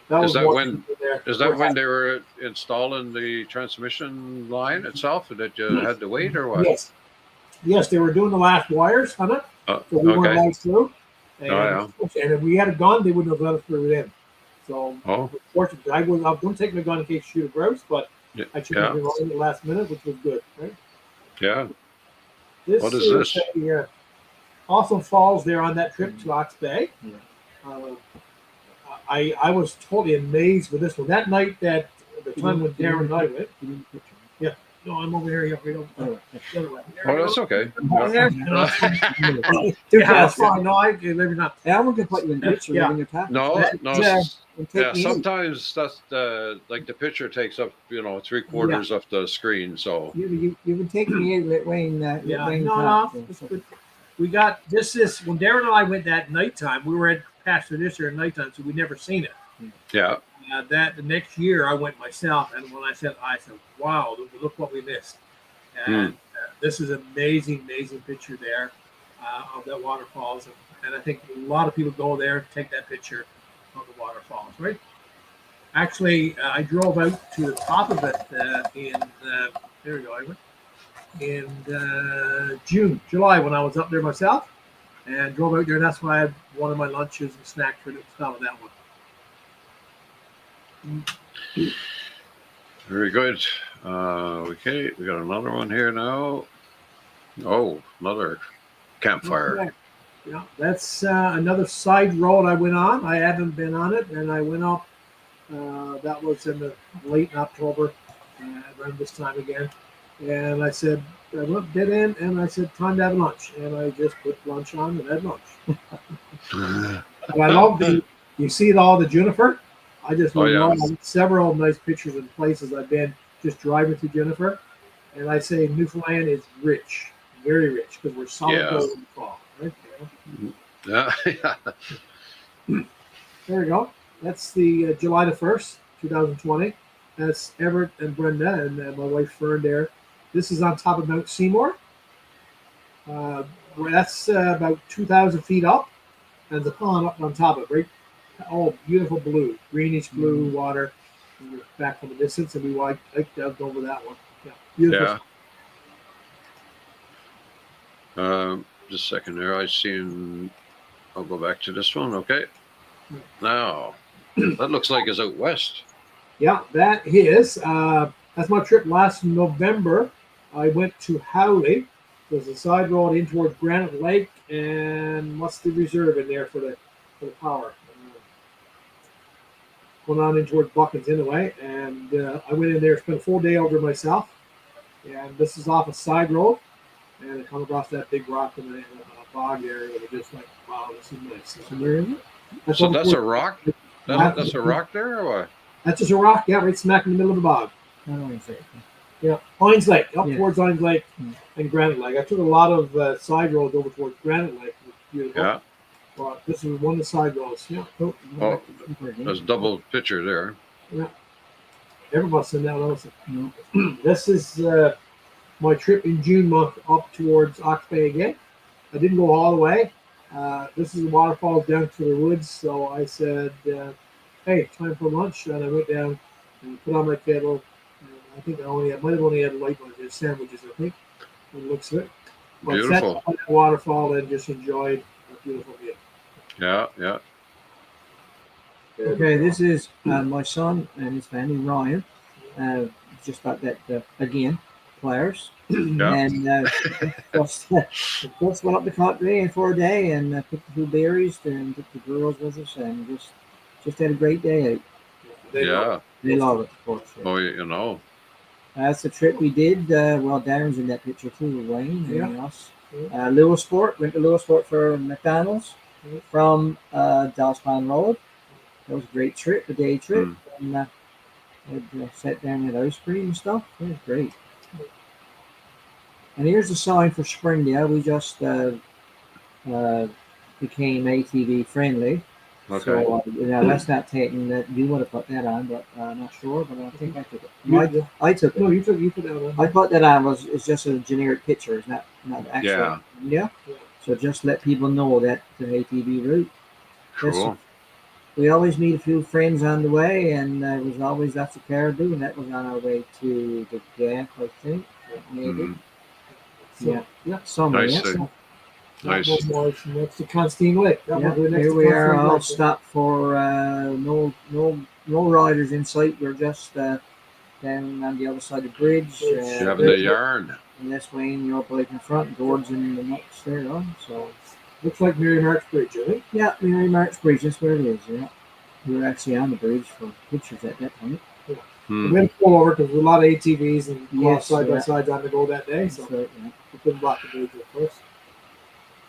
that Is was that one there. Is that when they were installing the transmission line itself that you had to wait, or what? Yes, they were doing the last wires on it. So we weren't allowed through. And, and if we had a gun, they wouldn't have let us through it in. So, fortunately, I was going to take my gun in case to shoot a grouse, but I took it right in the last minute, which was good, right? Yeah. What is this? Awesome falls there on that trip to Ox Bay. Yeah. I was totally amazed with this one. That night, the time when Darren and I went. Yeah. No, I'm over here. That's okay. That's fine. No, maybe not. Alan can put you in the picture. No. Sometimes that's like the picture takes up 3/4 of the screen. So you've been taking me in Wayne. It's good. We got this is when Darren and I went that nighttime. We were at Pastor this year at nighttime, so we'd never seen it. Yeah. That the next year I went myself, and when I said, "Wow, look what we missed!" And this is an amazing picture there of that waterfalls, and I think a lot of people go there to take that picture of the waterfalls. Right? Actually, I drove out to the top of it there we go, Ivan. In July when I was up there myself, and drove out there, and that's why I had one of my lunches and snacks for the top of that one. Very good. Okay, we got another one here now. Oh, another campfire. Yeah, that's another side road I went on. I haven't been on it, and I went up. That was in the late October, around this time again. And I said, I went dead end, and I said, time to have lunch. And I just put lunch on and had lunch. And I love you see all the juniper. I just love several nice pictures and places I've been just driving through juniper. And I say Newfoundland is rich, very rich, because we're solid gold in the fall. Right? There we go. That's the July the 1st, 2020. That's Everett and Brenda and my wife Fern there. This is on top of Mount Seymour. That's about 2,000 feet up. And the pond up on top of it, right? Oh, beautiful blue, greenish blue water. And we're back from the distance, and we hiked out over that one. Yeah, beautiful. Yeah. Just a second there. I'll go back to this one. Okay. Now, that looks like it's out west. Yeah, that is. That's my trip last November. I went to Howley. There's a side road in towards Granite Lake, and what's the reserve in there for the power? Going on in towards Buckins anyway, and I went in there, spent a full day over myself, and this is off a side road, and I come across that big rock in the bog area, and just like, wow, this is nice. So where is it? That's a rock? That's a rock there, or what? That's just a rock, yeah, right smack in the middle of the bog. Yeah, Hines Lake, towards Hines Lake and Granite Lake. I took a lot of side roads over towards Granite Lake. It was beautiful. Yeah. But this is one of the side roads. Yeah. Oh, there's a double picture there. Yeah. Everybody's seen that also. This is my trip in June month up towards Ox Bay again. I didn't go all the way. This is the waterfalls down to the woods. So I said, hey, time for lunch. And I went down and put on my kettle. I think I might have only had light ones, sandwiches, I think. It looks good. But beautiful. Sat on the waterfall and just enjoyed a beautiful view. Yeah. Okay, this is my son and his family, Ryan. Just like that again. players, Yeah. and just just went up the country for a day and picked a few berries and took the girls with us and just had a great day out. They love Yeah. it. They love it, of course. Yeah. Oh, you know. That's the trip we did. Well, Darren's in that picture too, Wayne and us. Yeah. Lewisport, went to Lewisport for McDonald's from Dalspan Road. That was a great trip, a day trip. Mm. And sat down at ice cream and stuff. It was great. And here's the sign for Springdale. We just uh, became ATV friendly. Okay. So that's not taking that. You would have put that on, but I'm not sure. But I think I took it. I took it. No, you put that on. I put that on. It's just a generic picture. It's not actual. Yeah. Yeah. So just let people know that the ATV route. Cool. We always meet a few friends on the way, and it was always that's a caribou, and that was on our way to the Gap, I think, maybe. Mhm. So, Somewhere. Nice Yeah. thing. that Nice. was next to Constantine Lake. That Yeah, was next here to we are, Constantine all Lake. stopped for no riders in sight. We're just down on the other side of the bridge. You having the yarn? And this Wayne, your bike in front, Gord's in the next there, so. Looks like Mary Mark's Bridge, I think. Yeah, Mary Mark's Bridge, that's where it is, yeah. We were actually on the bridge for pictures at that point. We had to pull over because there were a lot of ATVs and Yes, side by yeah. side on the go that day, so So, yeah. we couldn't block the bridge, of course.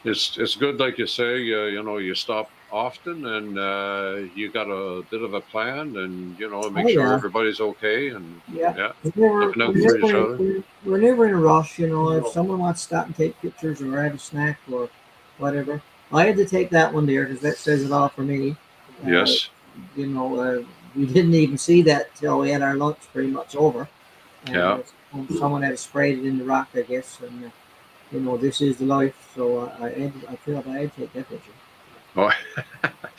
It's good, like you say. You stop often, and you got a bit of a plan, and make sure yeah. everybody's okay, and Yeah. Looking out for each other. We're never in a rush, If No. someone wants to stop and take pictures or have a snack or whatever. I had to take that one there because that says it all for me. Yes. We didn't even see that till we had our lunch pretty much over. And Yeah. someone had sprayed it in the rock, I guess, and this is the life. So I feel like I had to take that picture. Oh,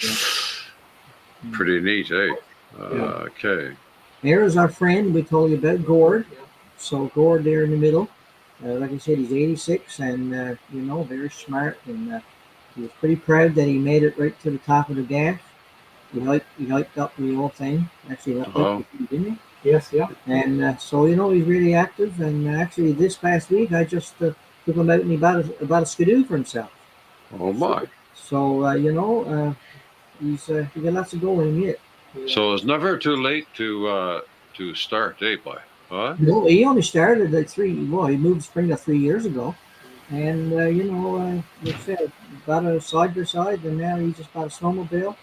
Yeah. pretty neat, eh? Okay. Here's our friend we told you about, Gord. Yeah. So Gord there in the middle. Like I said, he's 86 and, very smart. And he was pretty proud that he made it right to the top of the gaff. He hiked up the whole thing. Actually, didn't he? Yes, yeah. And so, he's really active. And actually, this past week, I just took him out and he bought a skidoo for himself. Oh my. So, he's got lots to go in him yet. So it's never too late to start, eh, boy? Huh? No, he only started at he moved to Springdale 3 years ago. And, like I said, bought a side by side, and now he just bought a snowmobile.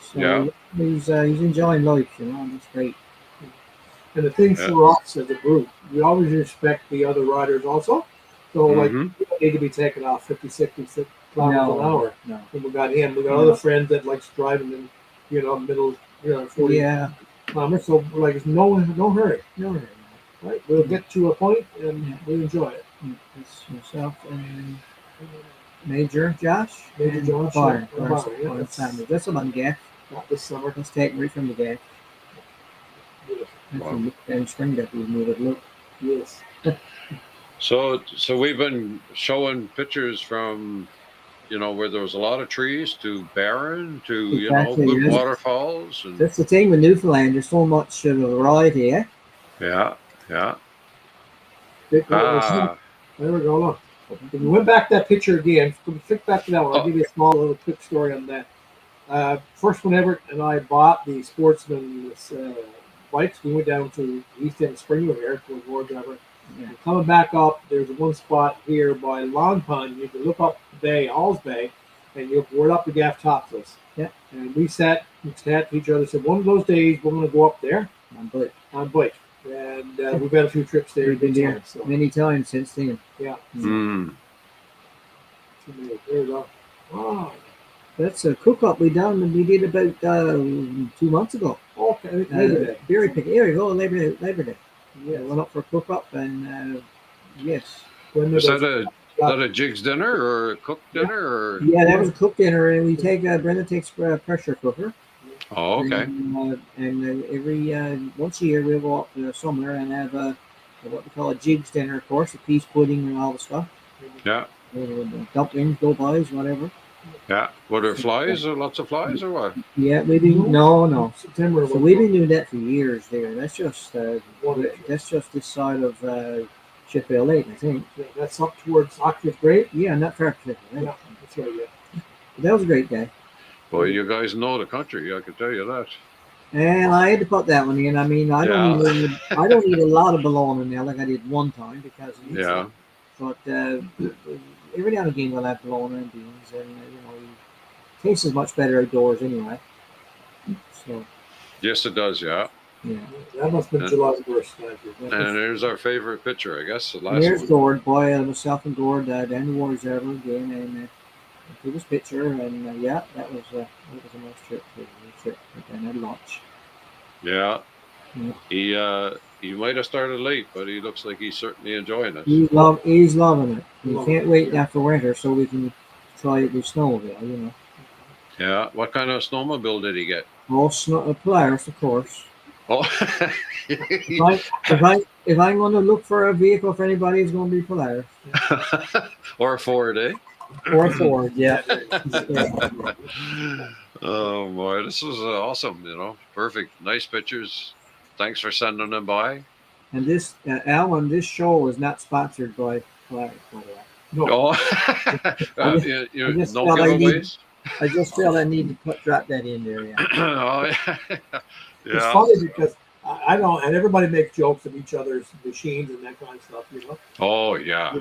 So Yeah. he's enjoying life, and that's great. And the thing for us as a group, we always respect the other riders also. So, like, Mhm. we don't need to be taking off 50, 60 kilometers an hour. No. And we got him. We got No. other friends that likes driving in, middle, 40 Yeah. kilometers. So, we're like, it's no hurry. No, no, Right? We'll get to a point and we enjoy it. it's myself and Major Josh. Major and Josh, Byron. yeah, Byron, Byron, yeah. Byron Sanders. That's about gaff. Not this summer. Let's take right from the gaff. That's Wow. from down Springdale. We move it. Look. Yes. So we've been showing pictures from, where there was a lot of trees to barren to, Exactly, good yes. waterfalls and That's the thing with Newfoundland. There's so much variety, eh? yeah. There Ah, we go. Look. If we went back to that picture again, flick back to that one. I'll give you a small little quick story on that. First one ever, and I bought the Sportsman's bikes. We went down to East End Springwood here to a war driver. Yeah. Coming back up, there's one spot here by Long Pond. You can look up the bay, Halls Bay, and we're up the Gaff Topless. Yeah. And we sat to each other. Said one of those days we're going to go up there on bike. And we've had a few trips there. We've been there So. many times since then. Yeah. mm, There we go. Oh, That's a cook-up we did about 2 months ago. okay. Labor Day. Berry picking. Here we go, Labor Day. Yes. Went up for a cook-up and yes. When is there that a Jigs dinner or a cooked dinner or? Yeah, that was a cook dinner, and we take Brenda takes a pressure cooker. Oh, okay. And every once a year we'll go up somewhere and have what we call a jigs dinner, of course, a peas pudding and all the stuff. Yeah. Dumplings, go-bys, whatever. Yeah. Were there flies or lots of flies or what? Yeah, maybe no. September. So we've been doing that for years. There, that's just this side of Sheffield Lake, I think. Yeah, that's up towards Octave Great. Yeah, not far from Sheffield Lake. Yeah, that's right. Yeah. But that was a great day. Well, you guys know the country. I can tell you that. And I had to put that one in. I mean, I don't eat a lot of bologna now like I did one time because of the Yeah. But every now and again we'll have bologna and beans, and it tastes much better outdoors anyway. So Yes, it does. Yeah. yeah. That must have been July 1st. Thank you. And there's our favorite picture, I guess. The And last there's one. Gord, boy, myself and Gord down the War Reserve again, and took his picture, and yeah, that was a nice trip. And had lunch. Yeah. Yeah. He might have started late, but he looks like he's certainly enjoying it. He's loving it. He can't wait after winter so we can try it with snowmobile. Yeah. What kind of snowmobile did he get? All snow, Polaris, of course. Oh. If I'm going to look for a vehicle for anybody, it's going to be Polaris. Or a Ford, eh? Or a Ford, yeah. Oh boy, this was awesome. Perfect, nice pictures. Thanks for sending them by. And this, Alan, this show is not sponsored by Polaris, by the way. No, no giveaways. I just felt I need to drop that in there. Yeah. Oh, yeah. It's funny because I don't, and everybody makes jokes of each other's machines and that kind of stuff. Oh yeah.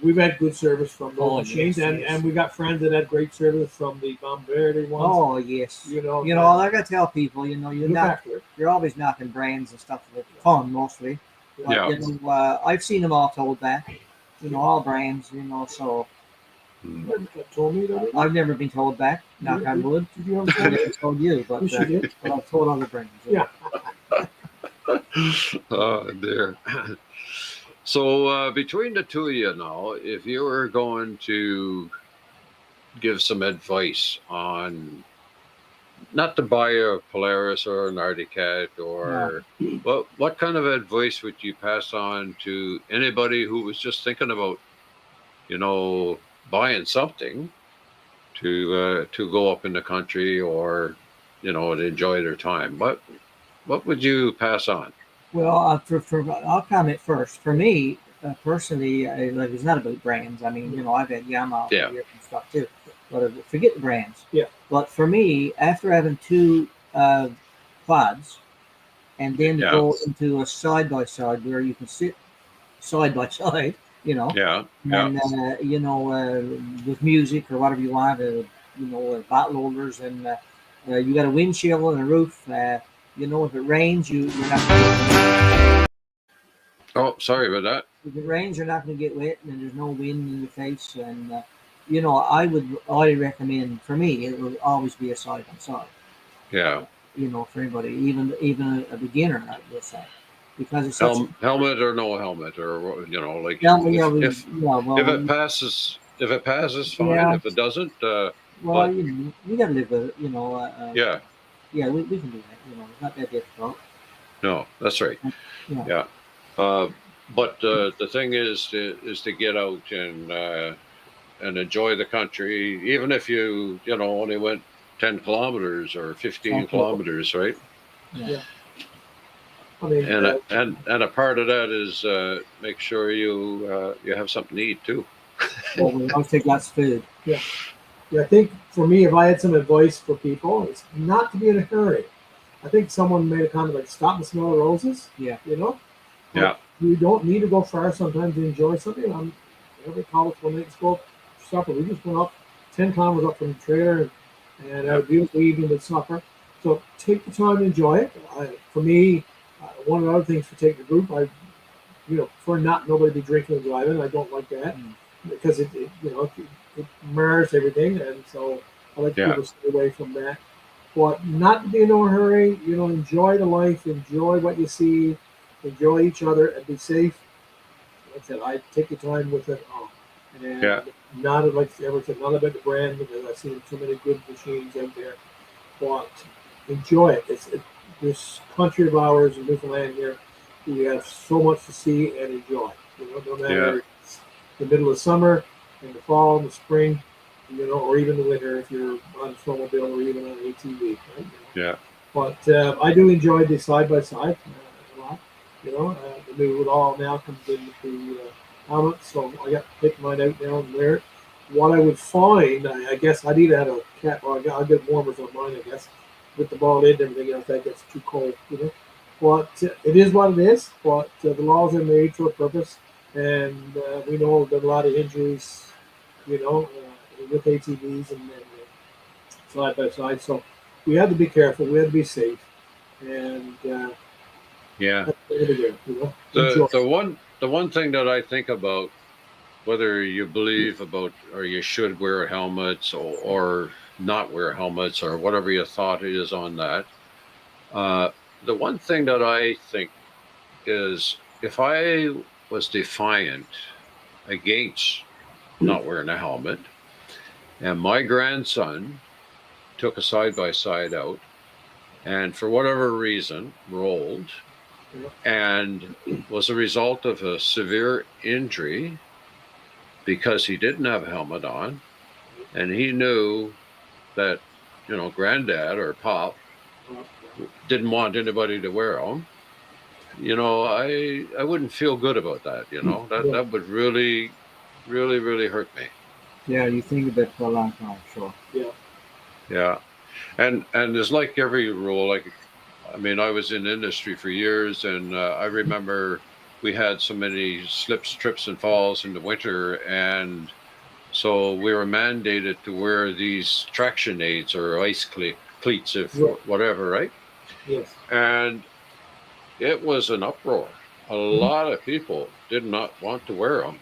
We've had good service from those machines, yes. and we got friends that had great service from the Bombardier ones. Oh yes. I gotta tell people, you're always knocking brands and stuff for fun mostly. But, Yeah. I've seen them all told back. All brands. So. Told me that? I've never been told back. Knock on wood. Did you I never told you, but I've told other brands. Yeah. Oh dear. So between the two of you now, if you were going to give some advice on not to buy a Polaris or an Arctic Cat or what kind of advice would you pass on to anybody who was just thinking about, buying something to go up in the country or, to enjoy their time? What would you pass on? Well, I'll comment first. For me, personally, it's not about brands. I mean, I've had Yamaha and stuff too. But forget the brands. Yeah. But for me, after having two quads, and then to go into a side by side where you can sit side by side, Yeah. and with music or whatever you want, bottle holders, and you got a windshield and a roof. If it rains, you're not. Oh, sorry about that. If it rains, you're not going to get wet, and there's no wind in your face. And I recommend. For me, it would always be a side by side. Yeah. For anybody, even a beginner, I will say, because it's helmet or no helmet, or like if it passes, fine. Yeah. If it doesn't, you got to live with it. Yeah. Yeah, we can do that. It's not that difficult. No, that's right. Yeah. But the thing is to get out and enjoy the country, even if you only went 10 kilometers or 15 kilometers, right? Yeah. I mean, and a part of that is make sure you have something to eat too. Well, we always take lots of food. Yeah. I think for me, if I had some advice for people, it's not to be in a hurry. I think someone made a comment like "stop and smell the roses." Yeah. Yeah. You don't need to go far sometimes to enjoy something. Every college when they spoke supper, we just went up 10 kilometers up from the trailer and had a beautiful evening with supper. So take the time to enjoy it. For me, one of the other things to take the group, for nobody to be drinking and driving. I don't like that because it mars everything, and so I like people to stay away from that. But not to be in no hurry. Enjoy the life, enjoy what you see, enjoy each other, and be safe. Like I said, I take your time with it all. And not like ever said, not about the brand because I've seen so many good machines out there. But enjoy it. This country of ours in Newfoundland here, we have so much to see and enjoy. No matter it's the middle of summer, in the fall, in the spring, or even the winter if you're on a snowmobile or even on an ATV. Right? Yeah. But I do enjoy the side by side a lot. The the new law now comes into helmets, so I got to take mine out now and wear it. What I would find, I guess I'd either have a cap, or I'll get warmers on mine, I guess, with the ball lid and everything else. That gets too cold, you know. But it is what it is. But the laws are made for a purpose, and we know that a lot of injuries, you know, with ATVs and side by side. So we had to be careful. We had to be safe, and Yeah. that's what we do, you know. The Enjoy. the one thing that I think about, whether you believe about or you should wear helmets or not wear helmets or whatever your thought is on that. Uh, the one thing that I think is, if I was defiant against not wearing a helmet, and my grandson took a side by side out, and for whatever reason rolled, and was a result of a severe injury because he didn't have a helmet on, and he knew that, you know, granddad or pop didn't want anybody to wear them. You know, I wouldn't feel good about that. You know, that would really, really, really hurt me. Yeah, you think of it for a long time, sure. Yeah. Yeah, and there's like every rule. Like, I mean, I was in industry for years, and I remember we had so many slips, trips, and falls in the winter, and so we were mandated to wear these traction aids or cleats, if Yeah. whatever, right? Yes. And it was an uproar. A lot of people did not want to wear them.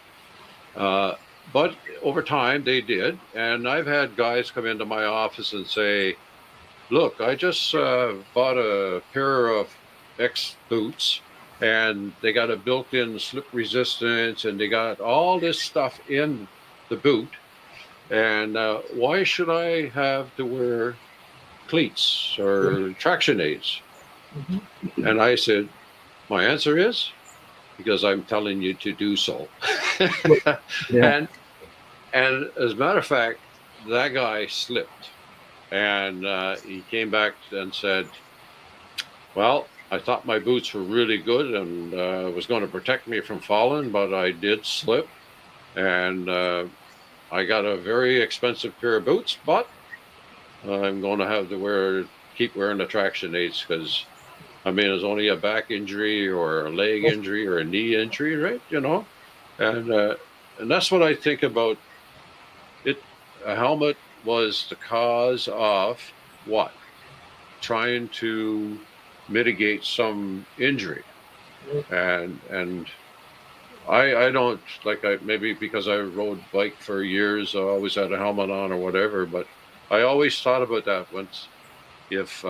Uh, but over time they did. And I've had guys come into my office and say, look, I just bought a pair of X boots, and they got a built in slip resistance, and they got all this stuff in the boot. And why should I have to wear cleats or traction aids? Mm-hmm. And I said, my answer is, because I'm telling you to do so. Yeah. and as a matter of fact, that guy slipped, and he came back and said, well, I thought my boots were really good and was going to protect me from falling, but I did slip, and I got a very expensive pair of boots, but I'm going to have to keep wearing the traction aids, because I mean, it's only a back injury or a leg injury or a knee injury, right? You know, and that's what I think about it. A helmet was the cause of what? Trying to mitigate some injury, and I don't like, I maybe because I rode bike for years, I always had a helmet on or whatever, but I always thought about that once. If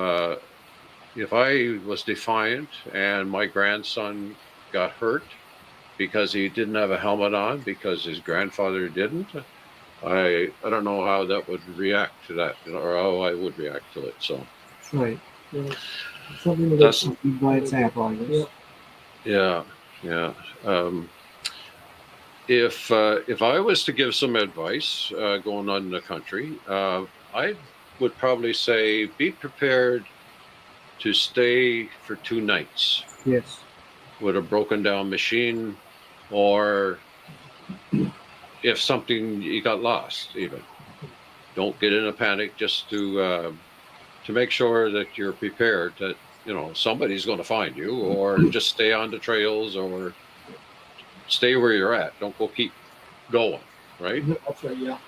if I was defiant and my grandson got hurt because he didn't have a helmet on because his grandfather didn't, I don't know how that would react to that, you know, or how I would react to it. So That's right. Yeah. Something to that's Lead by example, I guess. Yeah. yeah. If I was to give some advice going on in the country, I would probably say be prepared to stay for 2 nights Yes. with a broken down machine, or if something, you got lost, even don't get in a panic, just to make sure that you're prepared, that, you know, somebody's going to find you, or just stay on the trails, or stay where you're at, don't go keep going, right? That's right. Yeah.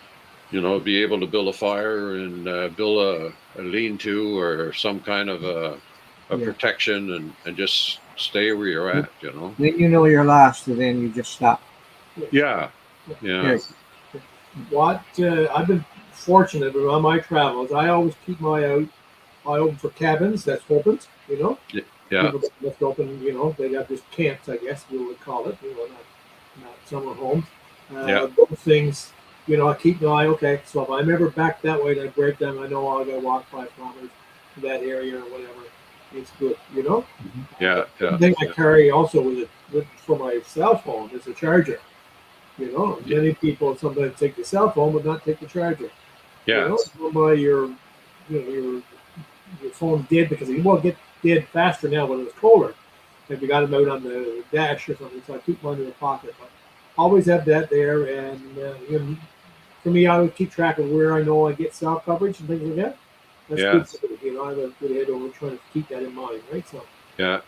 You know, be able to build a fire and build a lean-to or some kind of a Yeah. protection, and just stay where you're at, you know. When you know you're lost, and then you just stop. Yeah, yeah, Yes. What I've been fortunate on my travels, I always keep my eye open for cabins that's open. You know, yeah, people that left open. You know, they got just camps, I guess we would call it. You know, not summer homes. Yeah. Those things. You know, I keep an eye. Okay, so if I'm ever back that way and I break down, I know I got to walk 5 kilometers to that area or whatever. It's good. You know. yeah, The yeah, thing I carry also for my cell phone is a charger. You know, Yeah. many people sometimes take the cell phone but not take the charger. You yeah, know, don't buy your phone dead, because it won't get dead faster now when it's colder. if you got them out on the dash or something. So I keep one in the pocket, but always have that there. And for me, I would keep track of where I know I get cell coverage and things like that. That's Yeah. good. I have a good head over trying to keep that in mind, right? So Yeah.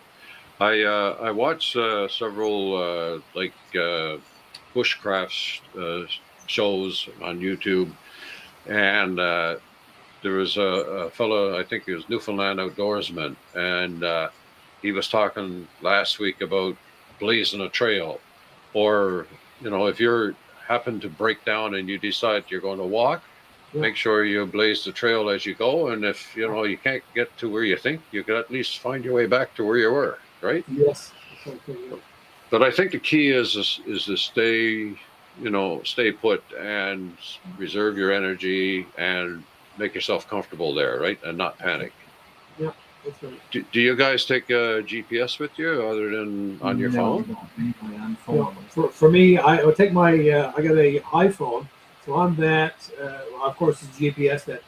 I watched several bushcraft shows on YouTube, and there was a fellow, I think he was Newfoundland outdoorsman, and he was talking last week about blazing a trail, or if you're happen to break down and you decide you're going to walk, yeah, make sure you blaze the trail as you go, and if you can't get to where you think, you can at least find your way back to where you were, right? yes. Okay, yeah. But I think the key is to stay put and reserve your energy and make yourself comfortable there, right? And not panic. Yeah, that's right. Do you guys take a GPS with you other than on your No, we phone? don't. Anyway, on You phone. for me, I would take my I got a iPhone, so on that, of course, it's GPS that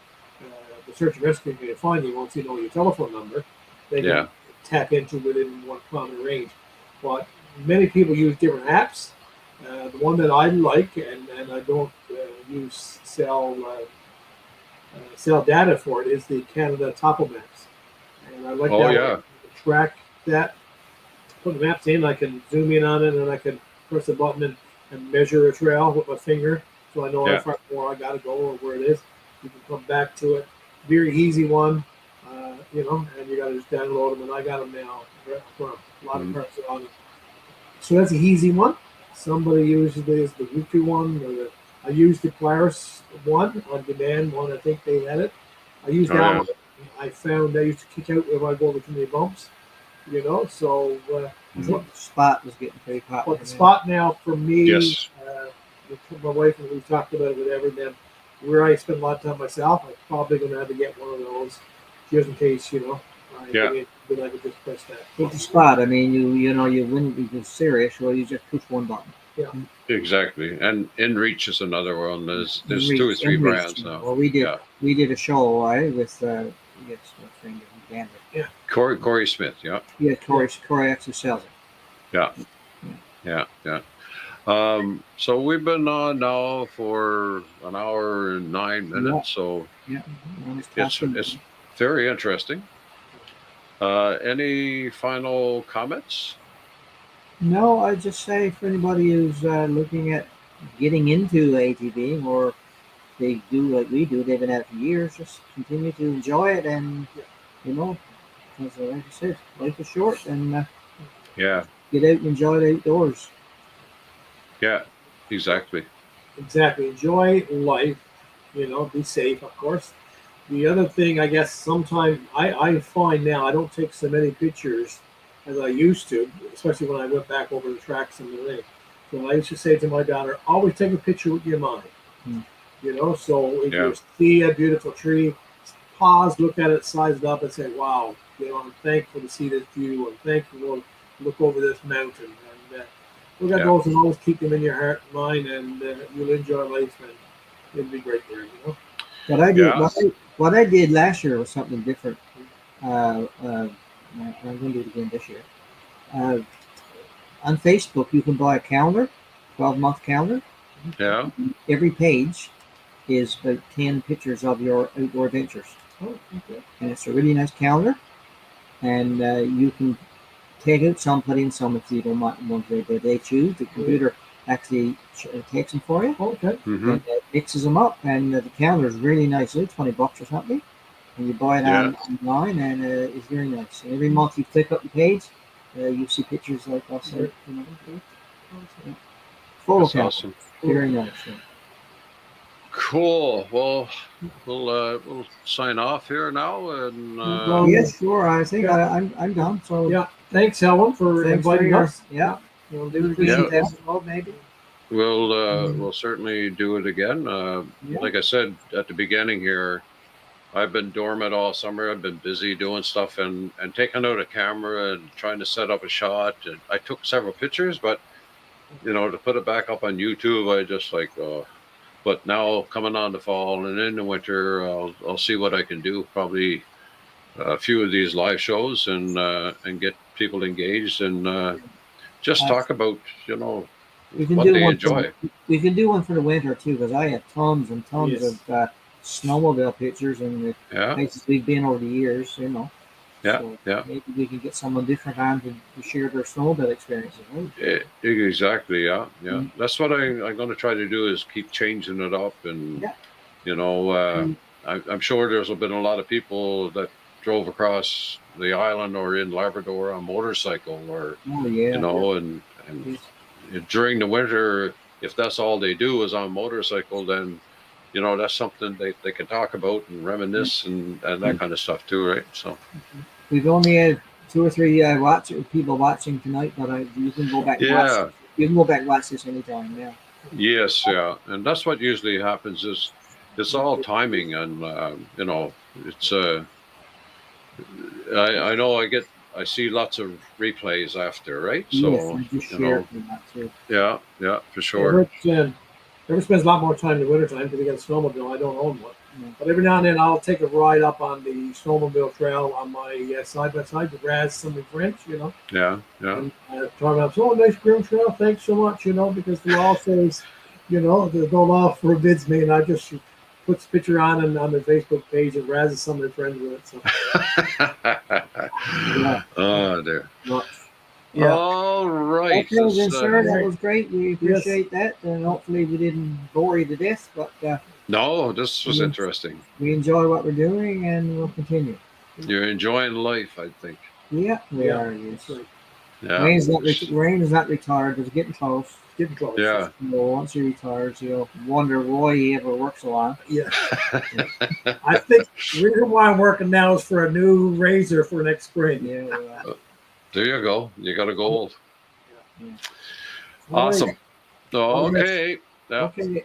the search and rescue can find you once you know your telephone number. They Yeah. can tap into within 1 kilometer range. But many people use different apps. The one that I like, and I don't use sell data for it, is the Canada Topo Maps, and I like Oh that one. yeah. To track that, put the maps in, I can zoom in on it, and I can press a button and measure a trail with my finger, so I know how Yeah. far more I got to go or where it is. You can come back to it. Very easy one, and you got to just download them, and I got them now from a lot of parts on it. So that's an easy one. Somebody uses the Wiki one, I used the Polaris one on demand one. I think they had it. I used Oh that yeah. one. I found I used to kick out if I go over too many bumps, So, Mhm. Spot was getting pretty popular. but the spot now for me, Yes. with my wife, and we've talked about it with everything. Where I spend a lot of time myself, I'm probably going to have to get one of those, just in case, I Yeah. get in, then I can just press that. With the spot, I mean, you wouldn't be serious. Well, you just push one button. Yeah. Exactly. And InReach is another one. There's two or Inreach, three Inreach. brands now. Well, we did Yeah. a show, right, with yes, my friend in Canada. Corey Smith. Yeah. Yeah, Corey actually sells it. Yeah. Yeah. Yeah. So we've been on now for an hour and 9 minutes. So Yeah, and it's very interesting. Any final comments? No, I just say for anybody who's looking at getting into ATV, or they do like we do, they've been at it for years, just continue to enjoy it, and you know, as like I said, life is short, and Yeah. get out and enjoy the outdoors. Yeah. Exactly. Exactly. Enjoy life. Be safe, of course. The other thing, I guess, sometimes I find now I don't take so many pictures as I used to, especially when I went back over the tracks and the thing. So I used to say to my daughter, always take a picture with your mind. Hmm. So if Yeah. you see a beautiful tree, pause, look at it, size it up, and say, wow, I'm thankful to see this view. I'm thankful to look over this mountain. And look at Yeah. those and always keep them in your heart and mind, and you'll enjoy life, and it'll be great there. What I did, Yeah. what I did last year was something different. I'm going to do it again this year. Uh, on Facebook, you can buy a calendar, 12-month calendar. Yeah. Every page is about 10 pictures of your outdoor adventures. Oh, okay. And it's a really nice calendar. And you can take out some, put in some if you don't want to. They choose. The computer actually takes them for you. Okay. Mm-hmm. And mixes them up. And the calendar is really nice. It's $20 or something. And you buy it Yeah. online, and it's very nice. And every month you click up the page, you see pictures like us. Photo That's calendar. awesome. Very nice. Yeah. Cool. Well, we'll sign off here now, and Yeah, sure. I think I'm done. So Yeah. Thanks, Helen, for thanks for inviting your us. yeah. We'll Do do it it again again. down the road, maybe. we'll certainly do it again. Yeah. Like I said at the beginning here, I've been dormant all summer. I've been busy doing stuff and taking out a camera and trying to set up a shot. And I took several pictures, but to put it back up on YouTube, I just like. But now coming on the fall and in the winter, I'll see what I can do. Probably a few of these live shows and get people engaged and just Uh, talk about, you know, we can what do they one enjoy. we can do one for the winter too, because I have tons and tons Yes. of snowmobile pictures and the Yeah, places we've been over the years. yeah, So yeah. maybe we can get someone different on to share their snowmobile experiences. Right? Exactly. Yeah, yeah. Mm. That's what I'm going to try to do is keep changing it up, and Yeah. you know, Mm. I'm sure there's been a lot of people that drove across the island or in Labrador on motorcycle, or Oh you yeah. know, and Yes. during the winter, if that's all they do is on motorcycle, then you know that's something they can talk about and reminisce and that kind of stuff too, right? So We've only had two or three people watching tonight, but you can go back and watch. yeah, You can go back and watch this anytime. Yeah. yes, yeah, and that's what usually happens is it's all timing, and you know, it's I know I see lots of replays after, right? Yes, So I just you shared know, from that too. yeah, yeah, for sure. Everett, Everett spends a lot more time in the wintertime because he got a snowmobile. I don't own one. Yeah. But every now and then I'll take a ride up on the snowmobile trail on my side by side with Raz, some of my friends, Yeah, yeah. and talk about, oh, nice groom trail, thanks so much, because the law says, the law forbids me, and I just puts the picture on the Facebook page, and Raz is some of my friends with it. So Yeah. Oh dear. Well, yeah, All right. okay, then, sir, that Right. was great. We Yes. appreciate that, and hopefully we didn't bore you to death, but No, this was we interesting. we enjoy what we're doing, and we'll continue. You're enjoying life, I think. Yeah, we Yeah, are. Yes. that's right. Yeah. Rain is not retired, but it's getting close. Getting close. Yeah. Once he retires, you'll wonder why he ever works so long. Yeah. I think the reason why I'm working now is for a new razor for next spring. Yeah. Well, There you go. You got a goal. yeah. Awesome. All right. Okay. Yeah. Okay.